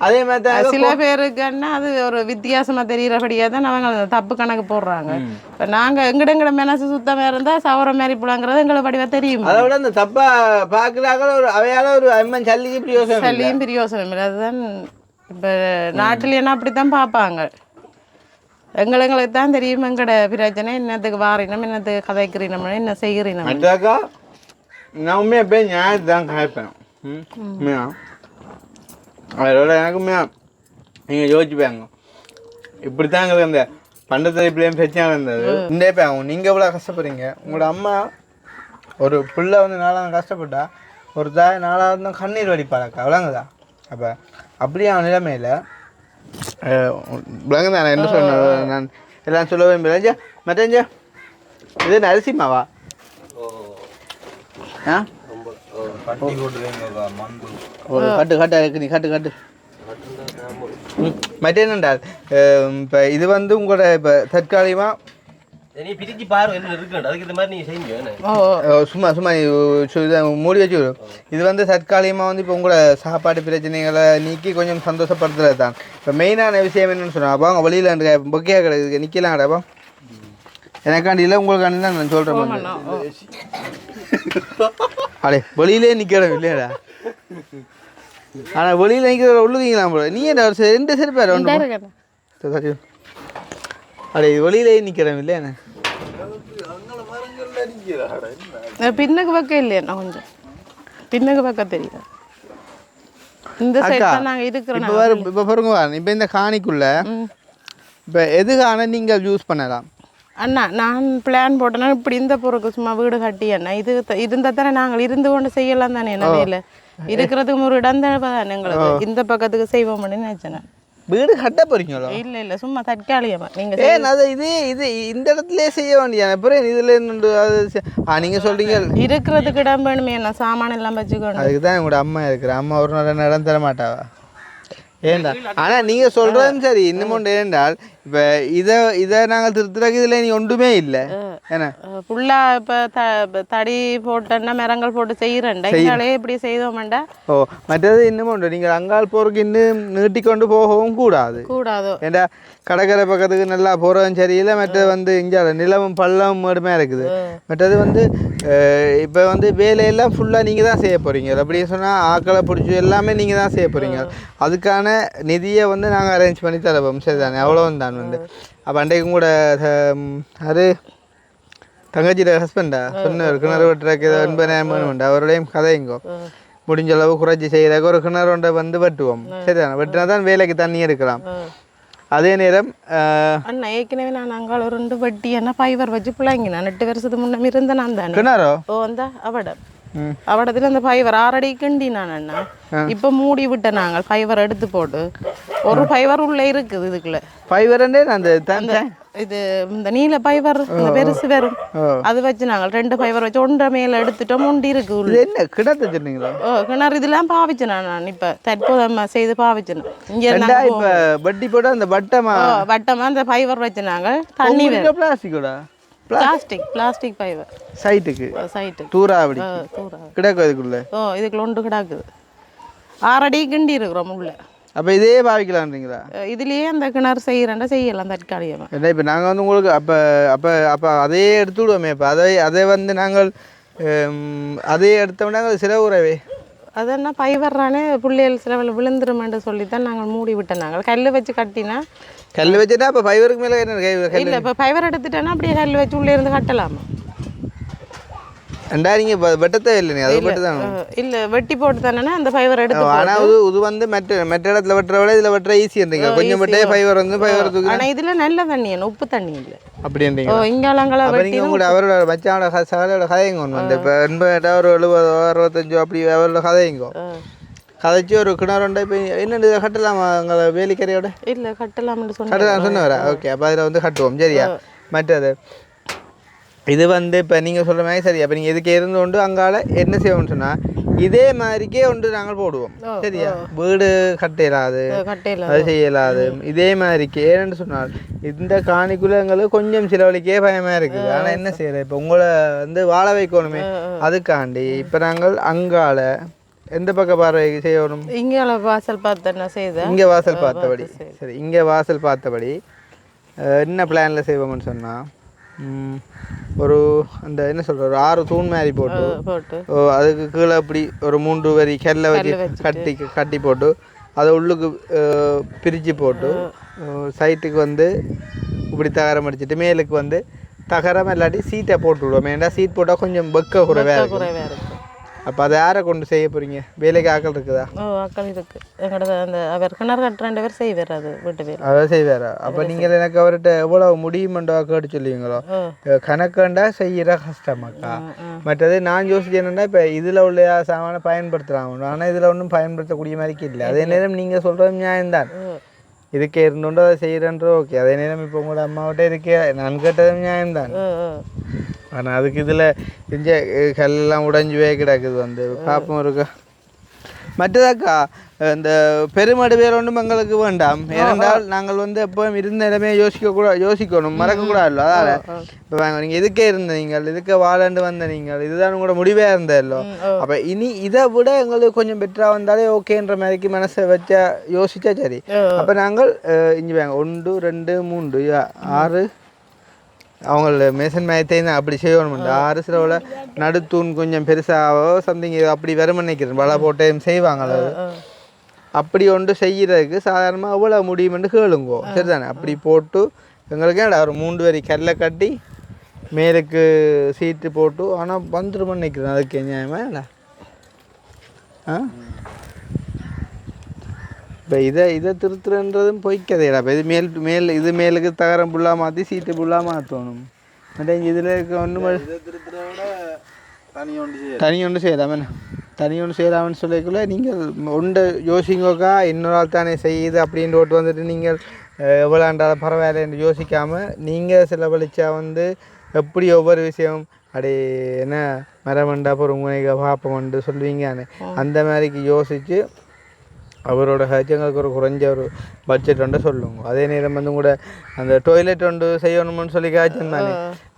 Speaker 2: அதே மாதிரி
Speaker 1: சில பேருக்குன்னா அது ஒரு வித்தியாசமா தெரியறபடியா தான் அவங்க தப்பு கணக்கு போடுறாங்க. இப்ப நாங்க எங்கட மனசு சுத்தமா இருந்தா சவரம் மாதிரி புலாங்கிறது எங்களை படிவா தெரியும்.
Speaker 2: அதை விட இந்த தப்பா பாக்குறாங்க ஒரு அவையால ஒரு அம்மன் சல்லியும்
Speaker 1: பிரியோசனம் இல்லை. அதுதான் இப்ப நாட்டிலேன்னா அப்படித்தான் பார்ப்பாங்க. எங்களுக்கு தான் தெரியும் எங்கட பிரச்சனை என்னத்துக்கு வாரினம் என்னத்துக்கு கதைக்கிறீனம் என்ன செய்கிறீனம்.
Speaker 2: நான் உண்மையாக போய் நியாயத்தை தான் கேட்பேன். அதோட எனக்குமே நீங்கள் யோசிச்சுப்பாங்க இப்படித்தான் எங்களுக்கு அந்த பண்டத்தை இப்படியும் பிரச்சனை இருந்தது. இந்த பேங்க நீங்கள் எவ்வளோ கஷ்டப்படுறீங்க. உங்களோட அம்மா ஒரு பிள்ளை வந்து 4 கஷ்டப்பட்டா ஒரு தாய் 4 தான் கண்ணீர் வடிப்பாளக்கா அவ்வளோங்கதா. அப்போ அப்படியே அவன் நிலைமையில் விளங்குதா நான் என்ன சொன்னேன். நான் எல்லாம் சொல்ல விரும்புகிறேன். மற்றஞ்சா இது நரசிம்மாவா? ஆ கட்டு கட்டு இருக்கு நீ கட்டு கட்டு. மற்ற என்னண்டால் இப்போ இது வந்து உங்களோட இப்போ தற்காலிகமாக
Speaker 6: பிரிச்சு பாரு என்ன இருக்கு அதுக்கு இந்த மாதிரி நீங்க செய்யுங்க.
Speaker 2: சும்மா சும்மா மூடி வச்சு இது வந்து தற்காலிகமாக வந்து இப்போ உங்களோட சாப்பாடு பிரச்சனைகளை நீக்கி கொஞ்சம் சந்தோஷப்படுத்துறது தான். இப்போ மெயினான விஷயம் என்னன்னு சொன்னா அப்போ அவங்க வெளியில் பொக்கையாக கிடக்கு நிற்கலாம் கிடப்பா. எனக்காண்டி இல்லை உங்களுக்காண்டி தான் நான் சொல்கிறேன். அடே வெளியிலே நிற்கணும் இல்லையாடா. ஆனால் வெளியில் நிற்கிற உள்ளுதீங்களா போல நீ என்ன 2 செருப்பாரு ஒன்று அடே வெளியிலே நிற்கிறேன் இல்லையா.
Speaker 1: பின்னுக்கு பக்கம் இல்லையா கொஞ்சம் பின்னுக்கு பக்கம் தெரியல. இந்த சைடு தான் நாங்கள் இருக்கிறோம்.
Speaker 2: இப்போ பாருங்க இப்போ இந்த காணிக்குள்ள இப்போ எதுக்கான நீங்கள் யூஸ் பண்ணலாம்
Speaker 1: அண்ணா. நான் பிளான் போட்டேன்னா இப்படி இந்த பொருளுக்கு சும்மா வீடு கட்டி அண்ணா இது இருந்தால் தானே நாங்கள் இருந்து கொண்டு செய்யலாம் தானே. நிலையில இருக்கிறதுக்கு ஒரு இடம் தானே எங்களுக்கு இந்த பக்கத்துக்கு செய்வோம்னு நினைச்சேன்.
Speaker 2: வீடு கட்ட போறீங்களோ?
Speaker 1: இல்ல இல்ல சும்மா தற்காலிகமா நீங்க
Speaker 2: அது இது இந்த இடத்துலயே செய்ய வேண்டியது. அப்புறம் இதுல நீங்க சொல்றீங்க
Speaker 1: இருக்கிறதுக்கு இடம் வேணுமே என்ன சாமான எல்லாம் வச்சுக்கணும்.
Speaker 2: அதுக்குதான் உங்களோட அம்மா இருக்கிற அம்மா ஒரு நாள் இடம் தர மாட்டாவா ஏண்டா? ஆனா நீங்க சொல்றதும் சரி. இன்னும் ஏண்டால் இப்ப இதை நாங்கள் திருத்துறதுக்கு இதுல நீ ஒன்றுமே இல்லை ஏன்னா
Speaker 1: ஃபுல்லா இப்ப தடி போட்டோன்னா மரங்கள் போட்டு செய்யறேன்டா இப்படி செய்தோம்டா.
Speaker 2: ஓ மற்றது இன்னும் உண்டு நீங்கள் அங்கால் போறதுக்கு இன்னும் நீட்டிக்கொண்டு போகவும் கூடாது. ஏண்டா கடற்கரை பக்கத்துக்கு நல்லா போகிறதும் சரியில்லை. மற்றது வந்து இங்கே நிலமும் பள்ளமும் மேடுமையாக இருக்குது. மற்றது வந்து இப்போ வந்து வேலையெல்லாம் ஃபுல்லாக நீங்கள் தான் செய்ய போகிறீங்க. அப்படியே சொன்னால் ஆக்களை பிடிச்சி எல்லாமே நீங்கள் தான் செய்ய போகிறீங்க. அதுக்கான நிதியை வந்து நாங்கள் அரேஞ்ச் பண்ணி தரப்போம் சரிதானே. அவ்வளோவும் தான் வந்து அப்போ அன்றைக்கும் கூட அது தங்கச்சியோட ஹஸ்பண்டா சொன்னார் கிணறு வெட்டுறக்கு 80,000 வேண்டாம் அவரோடையும் கதைங்கோ முடிஞ்ச அளவு குறைச்சி செய்கிறக்கு ஒரு கிணறு ஒன்றை வந்து வெட்டுவோம் சரிதானே. வெட்டினா தான் வேலைக்கு தண்ணி எடுக்கலாம். அதே நேரம்
Speaker 1: அண்ணா ஏற்கனவே நான் அங்கால 2 வட்டி என்ன ஃபைவர் வச்சு பிள்ளைங்க நான் 8 வருஷத்துக்கு முன்னே இருந்தேன் நான் தானே
Speaker 2: கிணறோ.
Speaker 1: ஓ அந்த அவடத்துல அந்த ஃபைவர் 6 அடி கிண்டி நான் அண்ணா இப்போ மூடி விட்டேன். நாங்கள் ஃபைவர் எடுத்து போட்டு ஒரு ஃபைவர் உள்ள இருக்குது. இதுக்குள்ள ஃபைவர் அந்த இது இந்த நீல ஃபைவர் இந்த பெருசு வரும் அது வச்சு நாங்கள் 2 ஃபைவர் வச்சு 1 மேல எடுத்துட்டோம். ஒண்டி இருக்கு
Speaker 2: என்ன கிணறு சொன்னீங்களா?
Speaker 1: கிணறு இதெல்லாம் பாவிச்சேன் நான் இப்ப தற்போது செய்து பாவிச்சேன். இங்க
Speaker 2: இப்ப வட்டி போட்டு அந்த வட்டமா
Speaker 1: அந்த ஃபைவர் வச்சு நாங்கள் தண்ணி
Speaker 2: பிளாஸ்டிக்கோட
Speaker 1: பிளாஸ்டிக் ஃபைவர்
Speaker 2: சைட்டுக்கு தூராவடி கிடக்கு இதுக்குள்ள.
Speaker 1: இதுக்குள்ள ஒன்று கிடக்குது 6 அடி கிண்டி இருக்கிறோம் உள்ள.
Speaker 2: அப்போ இதே பாவிக்கலான்றீங்களா?
Speaker 1: இதுலேயே அந்த கிணறு செய்யலாம் தற்காலிகமாக.
Speaker 2: இல்லை இப்போ நாங்கள் வந்து உங்களுக்கு அப்போ அதையே எடுத்து விடுவோமே. இப்போ அதை வந்து நாங்கள் அதையே எடுத்தோம்னா சில உறவே
Speaker 1: அது என்ன ஃபைவர்றானே பிள்ளைகள் சிலவில் விழுந்துருமென்று சொல்லி தான் நாங்கள் மூடி விட்டோம். நாங்கள் கல் வச்சு கட்டினா
Speaker 2: கல் வச்சுட்டா இப்போ ஃபைவருக்கு மேலே
Speaker 1: இல்லை இப்போ ஃபைவர் எடுத்துட்டேன்னா அப்படியே கல் வச்சு உள்ளே இருந்து கட்டலாமா?
Speaker 2: நீங்கள் வெட்டத்தே இல்லை அது வெட்டு தான்
Speaker 1: இல்லை வெட்டி போட்டு தானே அந்த ஃபைவர் எடுத்து.
Speaker 2: ஆனால் இது வந்து மற்ற இடத்துல வெட்டுற விட இதில் வெட்டுற ஈஸின்றீங்க. கொஞ்சம் வெட்டே ஃபைவர் வந்து ஃபைவர் தூக்கி.
Speaker 1: ஆனால் இதில் நல்ல தண்ணி உப்பு தண்ணி இல்லை
Speaker 2: அப்படின்றீங்க.
Speaker 1: இங்காலங்களா
Speaker 2: நீங்கள் உங்களோட அவரோட மச்சானோட சகலோட கதைங்க ஒன்று வந்து இப்போ 80 ஒரு 70 65 அப்படி அவரோட கதைங்க கதைச்சி ஒரு கிணறுண்டா இப்போ என்னென்னு கட்டலாமா அங்கே வேலிக்கரையோட?
Speaker 1: இல்லை கட்டலாம்னு
Speaker 2: சொன்னவரா? ஓகே அப்போ அதில் வந்து கட்டுவோம் சரியா. மற்றது இது வந்து இப்போ நீங்கள் சொல்கிற மாதிரி சரி. அப்போ நீங்கள் எதுக்கு இருந்து கொண்டு அங்கால என்ன செய்வோம்னு சொன்னால் இதே மாதிரிக்கே ஒன்று நாங்கள் போடுவோம் சரியா வீடு கட்டையிலாது அது செய்யலாது இதே மாதிரிக்கு ஏன்னு சொன்னால் இந்த காணிக்குள்ள எங்களுக்கு கொஞ்சம் செலவழிக்கே பயமாக இருக்குது ஆனால் என்ன செய்யறது இப்போ உங்களை வந்து வாழ வைக்கணுமே அதுக்காண்டி இப்போ நாங்கள் அங்கால எந்த பக்கம் பார்வை செய்யணும்
Speaker 1: இங்கே வாசல் பார்த்து செய்த
Speaker 2: இங்கே வாசல் பார்த்தபடி சரி இங்கே வாசல் பார்த்தபடி என்ன பிளானில் செய்வோம்னு சொன்னால் ஒரு அந்த என்ன சொல்கிற ஒரு 6 தூண் மாதிரி போட்டு அதுக்கு கீழே அப்படி ஒரு 3 வரி கல்லை வச்சு கட்டி போட்டு அதை உள்ளுக்கு பிரித்து போட்டு சைட்டுக்கு வந்து இப்படி தகரம் அடிச்சுட்டு மேலுக்கு வந்து தகரம் இல்லாட்டி சீட்டை போட்டு விடுவோம் ஏன்னா சீட் போட்டால் கொஞ்சம் வெக்க குறைவாக இருக்கும் அப்போ அதை யாரை கொண்டு செய்ய போகிறீங்க வேலைக்கு ஆக்கள் இருக்குதா
Speaker 1: ஆக்கள் இருக்கு எங்களோட அந்த அவர் கிணறு கட்டுற பேர் செய்வார் அது வீட்டு பேர்
Speaker 2: அவர் செய்வாரா அப்போ நீங்கள் எனக்கு அவர்கிட்ட எவ்வளோ முடியுமெண்டா கேட்டு சொல்லுவீங்களோ கணக்கண்டா செய்கிற கஷ்டமாக்கா மற்றது நான் யோசிச்சேன்னா இப்போ இதில் உள்ள சாமான பயன்படுத்துகிறாங்க ஆனால் இதில் ஒன்றும் பயன்படுத்தக்கூடிய மாதிரிக்கு இல்லை அதே நேரம் நீங்கள் சொல்கிறது நியாயம்தான் இதுக்கே இருந்தோண்டோ அதை செய்கிறன்றோ ஓகே அதே நேரம் இப்போ உங்களோட அம்மாவிட்ட இருக்கே நான் கேட்டதும் நியாயம்தான் ஆனால் அதுக்கு இதில் செஞ்ச கல்லெல்லாம் உடைஞ்சு போய் கிடக்குது வந்து பாப்பம் இருக்கா மற்றதாக்கா இந்த பெருமடு பேர் ஒன்றும் எங்களுக்கு வேண்டாம் ஏனென்றால் நாங்கள் வந்து எப்போவும் இருந்த இடமே யோசிக்கணும் மறக்கக்கூடாது அதால் இப்போ வாங்க நீங்கள் இதுக்கே இருந்த நீங்கள் இதுக்கே வாழண்டு வந்த நீங்கள் இதுதான் உங்களோட முடிவே இருந்தല്ലോ அப்போ இனி இதை விட எங்களுக்கு கொஞ்சம் பெட்டராக வந்தாலே ஓகேன்ற மாதிரிக்கு மனசை வச்சா யோசிச்சா சரி அப்போ நாங்கள் இங்கே வாங்க 1 2 3 6 அவங்கள மேசன் மேயத்தையும் தான் அப்படி செய்யணும் 6 சிலவில் நடுத்தூண் கொஞ்சம் பெருசாகவோ சம்திங் அப்படி வரும் நினைக்கிறேன் வலை போட்டையும் செய்வாங்களோ அப்படி ஒன்று செய்கிறதுக்கு சாதாரணமாக அவ்வளோ முடியுமென்று கேளுங்கோ சரிதானே அப்படி போட்டு எங்களுக்கு ஒரு 3 வரி கல்லை கட்டி மேலுக்கு சீட்டு போட்டு ஆனால் வந்துடும் நினைக்கிறேன் அதுக்கு நியாயமாக இல்லை இப்போ இதை திருத்துறன்றதும் பொய்க்கதைடா இப்போ இது மேலுக்கு தகரம் புல்லாக மாற்றி சீட்டு புல்லாக மாற்றணும் மற்ற இதில் இருக்க ஒன்று தனி ஒன்று செய்யலாம் என்ன தனி ஒன்று செய்யலாம்னு சொல்லிக்குள்ள நீங்கள் ஒன்று யோசிங்கோக்கா இன்னொரு ஆள் தானே செய்யுது அப்படின்னு ஓட்டு வந்துட்டு நீங்கள் எவ்வளோன்றாலும் பரவாயில்ல என்று யோசிக்காமல் நீங்கள் செலவழிச்சா வந்து எப்படி ஒவ்வொரு விஷயம் அப்படி என்ன மரமண்டா பொறுங்க பாப்பமண்டு சொல்லுவீங்க அந்த மாதிரிக்கு யோசித்து அவரோட ஹஜங்களுக்கு ஒரு குறைஞ்ச ஒரு பட்ஜெட் ஒன்று சொல்லுங்க அதே நேரம் வந்து கூட அந்த டொய்லெட் ஒன்று செய்யணும்னு சொல்லி காய்ச்சல் தானே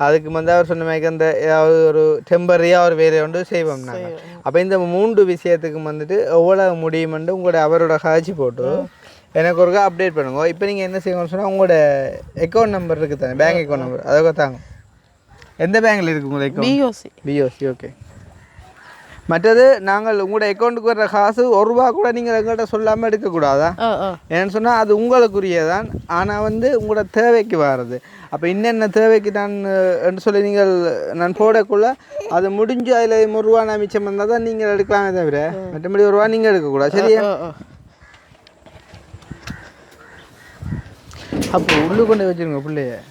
Speaker 2: அதுக்கு வந்து அவர் சொன்ன மாதிரி அந்த ஏதாவது ஒரு டெம்பரரியாக ஒரு வேலை ஒன்று செய்வோம் நாங்கள் அப்போ இந்த 3 விஷயத்துக்கு வந்துட்டு எவ்வளோ முடியுமென்று உங்களோட அவரோட காய்ச்சி போட்டு எனக்கு ஒருக்கா அப்டேட் பண்ணுங்க இப்போ நீங்கள் என்ன செய்யணும்னு சொன்னால் உங்களோட அக்கௌண்ட் நம்பர் இருக்குது தானே பேங்க் அக்கௌண்ட் நம்பர் அதை தாங்க எந்த பேங்கில் இருக்குது உங்களுக்கு பிஓசி ஓகே மற்றது நாங்கள் உங்களோட அக்கௌண்ட்டுக்கு வர்ற காசு 1 ரூபா கூட நீங்கள் எங்கள்கிட்ட சொல்லாமல் எடுக்கக்கூடாதா ஏன்னு சொன்னால் அது உங்களுக்குரியதான் ஆனால் வந்து உங்களோட தேவைக்கு வர்றது அப்போ என்னென்ன தேவைக்கு நான் சொல்லி நீங்கள் நான் போடக்குள்ள அது முடிஞ்சு அதில் 1 ரூபா நான் மிச்சம் வந்தால் தான் நீங்கள் எடுக்கலாமே தவிர மற்றபடி 1 ரூபா நீங்கள் எடுக்கக்கூடாது சரியா அப்போ உள்ளு கொண்டு வச்சுருங்க பிள்ளைய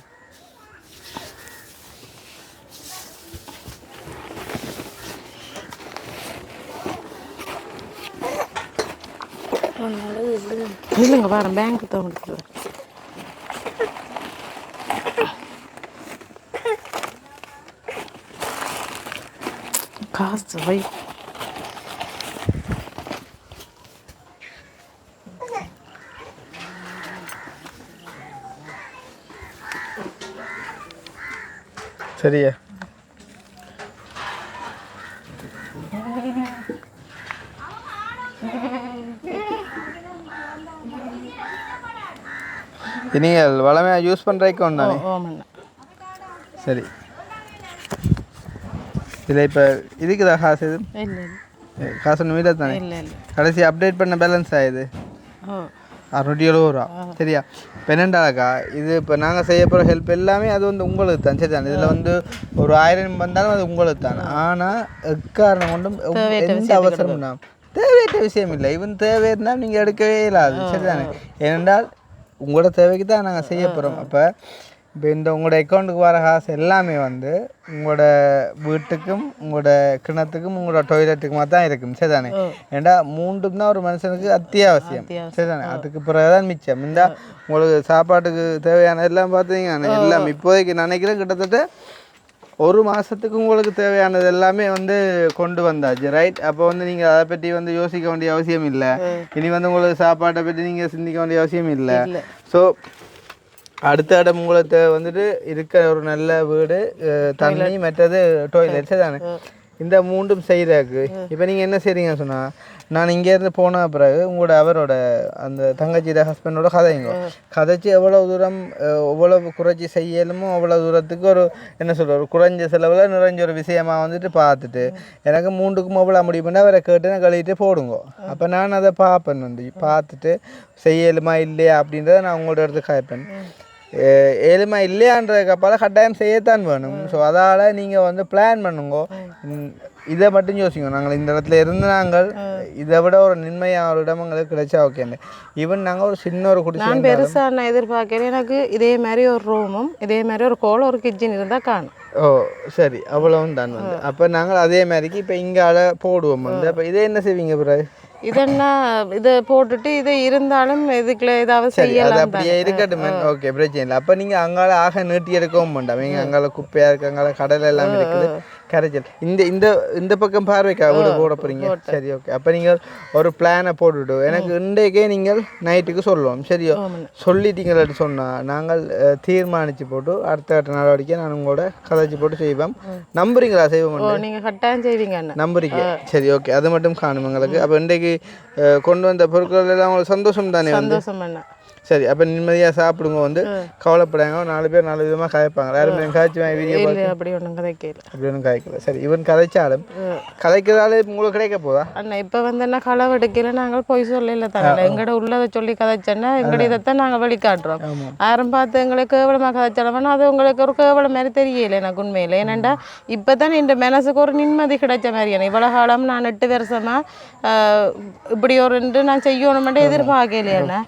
Speaker 1: இல்லைங்க வரேன் பேங்க்கு தான் முடிச்சுட்டு காசு வை
Speaker 2: சரியா நீங்கள் வளமையாக யூஸ் பண்ணுற அக்கௌண்ட் தானே சரி இதில் இப்போ இதுக்கு தான் காசு இது காசு ஒன்று வீட்டில் தானே கடைசி அப்டேட் பண்ண பேலன்ஸ் ஆகுது 670 ரூபா சரியா இப்போ என்னண்டாக்கா இது இப்போ நாங்கள் செய்ய போகிற ஹெல்ப் எல்லாமே அது வந்து உங்களுக்கு தான் சரி தானே இதில் வந்து ஒரு 1000 வந்தாலும் அது உங்களுக்கு தான் ஆனால் எக்காரணம் கொண்டும் எந்த அவசரம் தான் தேவையற்ற விஷயம் இல்லை இவன் தேவை இருந்தால் நீங்கள் எடுக்கவே இல்லாது சரி தானே ஏனென்றால் உங்களோட தேவைக்கு தான் நாங்கள் செய்ய போகிறோம் அப்போ இப்போ இந்த உங்களோட அக்கௌண்ட்டுக்கு வர காசு எல்லாமே வந்து உங்களோட வீட்டுக்கும் உங்களோட கிணத்துக்கும் உங்களோட டொய்லெட்டுக்குமா தான் இருக்கும் சரி தானே ஏண்டா 3 தான் ஒரு மனுஷனுக்கு அத்தியாவசியம் சரி தானே அதுக்கு பிறகு தான் மிச்சம் இந்த உங்களுக்கு சாப்பாட்டுக்கு தேவையான எல்லாம் பார்த்தீங்கன்னா எல்லாம் இப்போதைக்கு நினைக்கிறேன் கிட்டத்தட்ட ஒரு மாதத்துக்கு உங்களுக்கு தேவையானது எல்லாமே வந்து கொண்டு வந்தாச்சு ரைட். அப்போ வந்து நீங்கள் அதை பற்றி வந்து யோசிக்க வேண்டிய அவசியம் இல்லை. இனி வந்து உங்களுக்கு சாப்பாட்டை பற்றி நீங்கள் சிந்திக்க வேண்டிய அவசியம் இல்லை. ஸோ அடுத்த இடம் உங்களுக்கு வந்துட்டு இருக்க ஒரு நல்ல வீடு, தண்ணி, மற்றது டாய்லெட்ஸு தானே. இந்த மூன்றும் செய்கிறாக்கு இப்போ நீங்கள் என்ன செய்றீங்கன்னு சொன்னால், நான் இங்கேருந்து போன பிறகு உங்களோட அவரோட அந்த தங்கச்சியோட ஹஸ்பண்டோட கதைச்சி எவ்வளோ தூரம் எவ்வளவு குறைச்சி செய்யலுமோ அவ்வளோ தூரத்துக்கு ஒரு என்ன சொல்கிற ஒரு குறைஞ்ச செலவில் நிறைஞ்ச ஒரு விஷயமாக வந்துட்டு பார்த்துட்டு எனக்கு 3க்கும் அவ்வளோ முடிவு பண்ணி அவரை கேட்டு நான் கழுவிட்டு போடுங்க. அப்போ நான் அதை பார்ப்பேன், வந்து பார்த்துட்டு செய்யலுமா இல்லையா அப்படின்றத நான் உங்களோட இடத்துக்கு காய்ப்பேன். ஏழுமா இல்லையான்றதுக்கப்பால் கட்டாயம் செய்யத்தான் வேணும். ஸோ அதால் நீங்கள் வந்து பிளான் பண்ணுங்க, இதை மட்டும் யோசிங்க. நாங்கள் இந்த இடத்துல இருந்து நாங்கள் இதை விட ஒரு நிம்மதியான ஒரு இடம் எங்களுக்கு கிடைச்சா ஓகேன்னு. ஈவன் நாங்கள் ஒரு சின்ன ஒரு குடிசை
Speaker 1: நான் பெருசாக நான் எதிர்பார்க்கிறேன். எனக்கு இதே மாதிரி ஒரு ரூமும் இதே மாதிரி ஒரு கோலம் ஒரு கிச்சன் இருந்தால் காணும்.
Speaker 2: ஓ சரி, அவ்வளவும் தான் வந்து. அப்போ நாங்கள் அதே மாதிரிக்கு இப்போ இங்கால போடுவோம் வந்து. அப்போ இதே என்ன செய்வீங்க பிறகு?
Speaker 1: இதென்னா இதை போட்டுட்டு இது இருந்தாலும் இதுக்குள்ள ஏதாவது செய்யலாம்.
Speaker 2: அப்படியே இருக்கட்டும், ஓகே பிரச்சனை இல்லை. அப்போ நீங்கள் அங்கால ஆக நீட்டி எடுக்கவும் வேண்டாம். நீங்கள் அங்கால குப்பையாக இருக்குது, அங்கால கடலை எல்லாம் இருக்குது, கரைச்சல். இந்த இந்த இந்த பக்கம் பார்வைக்கா வீடு போட போகிறீங்க. சரி ஓகே. அப்போ நீங்கள் ஒரு பிளானை போட்டுவிட்டு எனக்கு இன்றைக்கே நீங்கள் நைட்டுக்கு சொல்லுவோம். சரியோ? சொல்லிட்டீங்கள்ட்டு சொன்னால் நாங்கள் தீர்மானித்து போட்டு அடுத்த நடவடிக்கை நான் உங்களோட கதைச்சி போட்டு செய்வோம். நம்புறீங்களா? செய்வோம்.
Speaker 1: நீங்கள் கட்டாயம் செய்வீங்க.
Speaker 2: நம்புறீங்க? சரி ஓகே. அது மட்டும் காணும் எங்களுக்கு. அப்போ இன்றைக்கு கொண்டு வந்த பொருட்கள் எல்லாம் உங்களுக்கு சந்தோஷம் தானே?
Speaker 1: சந்தோஷம் என்ன?
Speaker 2: சரி, அப்போ நிம்மதியாக சாப்பிடுங்க, வந்து கவலைப்படாங்க. 4 பேர் 4 விதமாக காய்ப்பாங்க. யாரும் காய்ச்சி வீடியோ
Speaker 1: அப்படி ஒன்றும் கதைக்கல,
Speaker 2: அப்படி ஒன்றும் காய்க்கல. சரி, இவன் கதைச்சாலும் கதைக்கிறதால உங்களுக்கு கிடைக்க போதா?
Speaker 1: அண்ணா இப்போ வந்து என்ன களவெடுக்கல, நாங்கள் போய் சொல்லல தானே. எங்கட உள்ளதை சொல்லி கதைச்சேன்னா எங்கட இதைத்தான் நாங்கள் வெளிக்காட்டுறோம். யாரும் பார்த்து எங்களை கேவலமாக கதைச்சாலும் அது உங்களுக்கு ஒரு கேவலம் மாதிரி தெரியல எனக்கு உண்மையில். ஏன்னாண்டா இப்போ தான் இந்த மனசுக்கு ஒரு நிம்மதி கிடைச்ச மாதிரியான. இவ்வளோ காலம் நான் 8 வருஷமாக இப்படி ஒரு நான் செய்யணுமெண்டே எதிர்பார்க்கலையாண்ணா.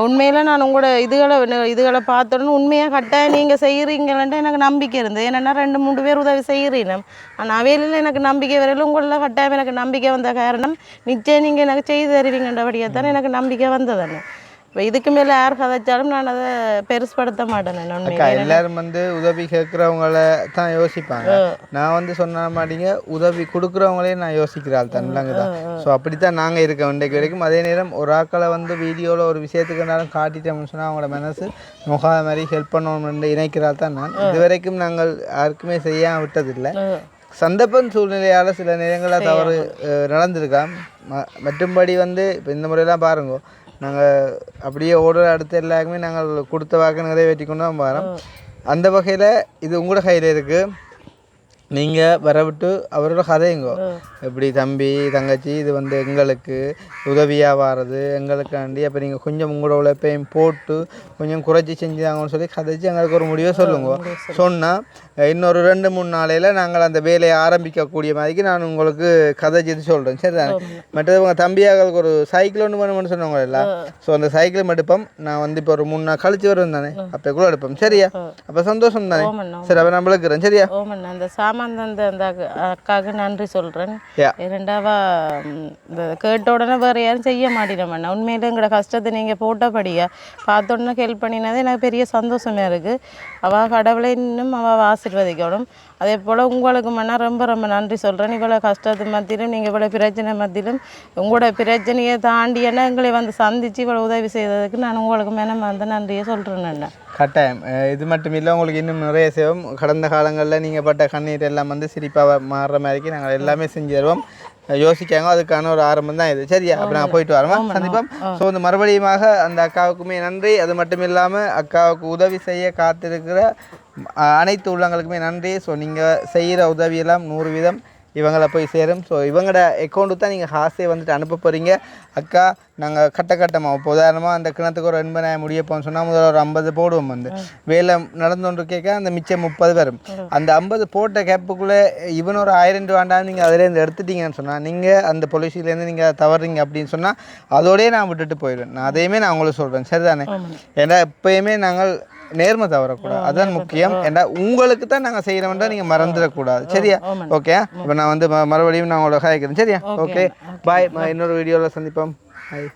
Speaker 1: உண்மையில் நான் உங்களோட இதுகளை பார்த்தோன்னு உண்மையாக கட்டாயம் நீங்கள் செய்கிறீங்களன்ட்டு எனக்கு நம்பிக்கை இருந்தது. ஏன்னா 2-3 பேர் உதவி செய்கிறீங்க. ஆனால் அவையில எனக்கு நம்பிக்கை வரையில உங்களில் கட்டாயம் எனக்கு நம்பிக்கை வந்த காரணம் நிச்சயம் நீங்கள் எனக்கு செய்து தருவீங்கன்றபடியாக தான் எனக்கு நம்பிக்கை வந்ததுன்னு. இப்போ இதுக்கு மேலே யார் கதைச்சாலும் நான் அதை பெருசுப்படுத்த மாட்டேன்.
Speaker 2: எல்லாரும் வந்து உதவி கேட்குறவங்கள தான் யோசிப்பாங்க. நான் வந்து சொன்ன மாட்டீங்க, உதவி கொடுக்குறவங்களே நான் யோசிக்கிறாள் தன்லாங்க தான். ஸோ அப்படி தான் நாங்கள் இருக்க வேண்டிய வரைக்கும். அதே நேரம் ஒரு ஆக்களை வந்து வீடியோவில் ஒரு விஷயத்துக்குனாலும் காட்டிட்டோம்னு சொன்னால் அவங்களோட மனசு நோகாத மாதிரி ஹெல்ப் பண்ணணும்னு இணைக்கிறாள் தான் நான். இது வரைக்கும் நாங்கள் யாருக்குமே செய்யாமல் விட்டதில்லை. சந்தர்ப்பம் சூழ்நிலையால் சில நேரங்களில் தவறு நடந்திருக்கான். மற்றும்படி வந்து இப்போ இந்த முறையெல்லாம் பாருங்க, நாங்கள் அப்படியே ஓடுற அடுத்த எல்லாருக்குமே நாங்கள் கொடுத்த வாக்கு நிறைவேற்றி கொண்டு தான் வரோம். அந்த வகையில் இது உங்களோட கையில் இருக்குது. நீங்கள் வரவிட்டு அவரோட கதையுங்கோ, எப்படி தம்பி தங்கச்சி இது வந்து எங்களுக்கு உதவியாக வாரது எங்களுக்காண்டி. அப்போ நீங்கள் கொஞ்சம் உங்களோட உழைப்பையும் போட்டு கொஞ்சம் குறைச்சி செஞ்சாங்கன்னு சொல்லி கதைச்சி எங்களுக்கு ஒரு முடிவை சொல்லுங்க. சொன்னால் இன்னொரு 2-3 நாளையில் நாங்கள் அந்த வேலையை ஆரம்பிக்கக்கூடிய மாதிரிக்கு நான் உங்களுக்கு கதைச்சி சொல்கிறேன். சரி தானே? மற்றது உங்கள் தம்பியாங்களுக்கு ஒரு சைக்கிள் ஒன்று வேணும்னு சொன்னவங்க எல்லாம். ஸோ அந்த சைக்கிளும் எடுப்போம். நான் வந்து இப்போ ஒரு 3 நாள் கழிச்சு வருவேன் தானே, அப்போ கூட எடுப்போம். சரியா? அப்போ சந்தோஷம் தானே? சரி, அப்போ நான் விளக்குறேன். சரியா?
Speaker 1: அந்த அந்த அக்காவுக்கு நன்றி சொல்கிறேன். இரண்டாவா இந்த கேட்ட உடனே வேறு யாரும் செய்ய மாட்டேன். உண்மையில எங்களோட கஷ்டத்தை நீங்கள் போட்டபடியா பார்த்த உடனே ஹெல்ப் பண்ணினது எனக்கு பெரிய சந்தோஷமாக இருக்குது. அவள் கடவுளை இன்னும் அவள் ஆசீர்வதிக்கணும். அதே போல் உங்களுக்கு ரொம்ப ரொம்ப நன்றி சொல்கிறேன். இவ்வளோ கஷ்டத்து மத்தியிலும் நீங்கள் இவ்வளோ பிரச்சனை மத்தியிலும் உங்களோட பிரச்சனையை தாண்டியன்னா எங்களை வந்து சந்தித்து இவ்வளோ உதவி செய்ததுக்கு நான் உங்களுக்கு வந்து நன்றியை சொல்கிறேன்.
Speaker 2: கட்டாயம். இது மட்டும் இல்லை, உங்களுக்கு இன்னும் நிறைய செய்வோம். கடந்த காலங்களில் நீங்கள் பட்ட கண்ணீர் எல்லாம் வந்து சிரிப்பாக மாறுற மாதிரிக்கு நாங்கள் எல்லாமே செஞ்சு தருவோம். யோசிக்காங்க, அதுக்கான ஒரு ஆரம்பம் தான் இது. சரியா? அப்போ நாங்கள் போயிட்டு வரோம், சந்திப்போம். ஸோ இந்த மறுபடியுமாக அந்த அக்காவுக்குமே நன்றி. அது மட்டும் இல்லாமல் அக்காவுக்கு உதவி செய்ய காத்திருக்கிற அனைத்து உள்ளங்களுக்குமே நன்றி. ஸோ நீங்கள் செய்கிற உதவியெல்லாம் 100 வீதம் இவங்களை போய் சேரும். ஸோ இவங்களோட அக்கௌண்ட்டு தான் நீங்கள் காசே வந்துட்டு அனுப்ப போகிறீங்க. அக்கா நாங்கள் கட்டமாக இப்போ உதாரணமாக அந்த கிணத்துக்கு ஒரு 80,000 முடியப்போன்னு சொன்னால் முதல்ல ஒரு 50 போடுவோம். வந்து வேலை நடந்தோன்று கேட்க அந்த மிச்சம் 30 வரும். அந்த 50 போட்ட கேப்புக்குள்ளே இவன் ஒரு 1000 ரூபாண்டாலும் நீங்கள் அதிலேருந்து எடுத்துட்டீங்கன்னு சொன்னால் நீங்கள் அந்த பாலிசியிலேருந்து நீங்கள் தவறுறீங்க அப்படின்னு சொன்னால் அதோடய நான் விட்டுட்டு போயிடுவேன். நான் அதையுமே நான் உங்களுக்கு சொல்கிறேன். சரிதானே? ஏன்னா எப்போயுமே நாங்கள் நேர்மை தவறக்கூடாது, அதுதான் முக்கியம். ஏன்னா உங்களுக்கு தான் நாங்கள் செய்கிறோம்ன்றா நீங்கள் மறந்துடக்கூடாது. சரியா? ஓகே. இப்போ நான் வந்து மறுபடியும் நான் உங்களோட காய்க்கிறேன். சரியா? ஓகே, பாய். இன்னொரு வீடியோவில் சந்திப்போம். பாய்.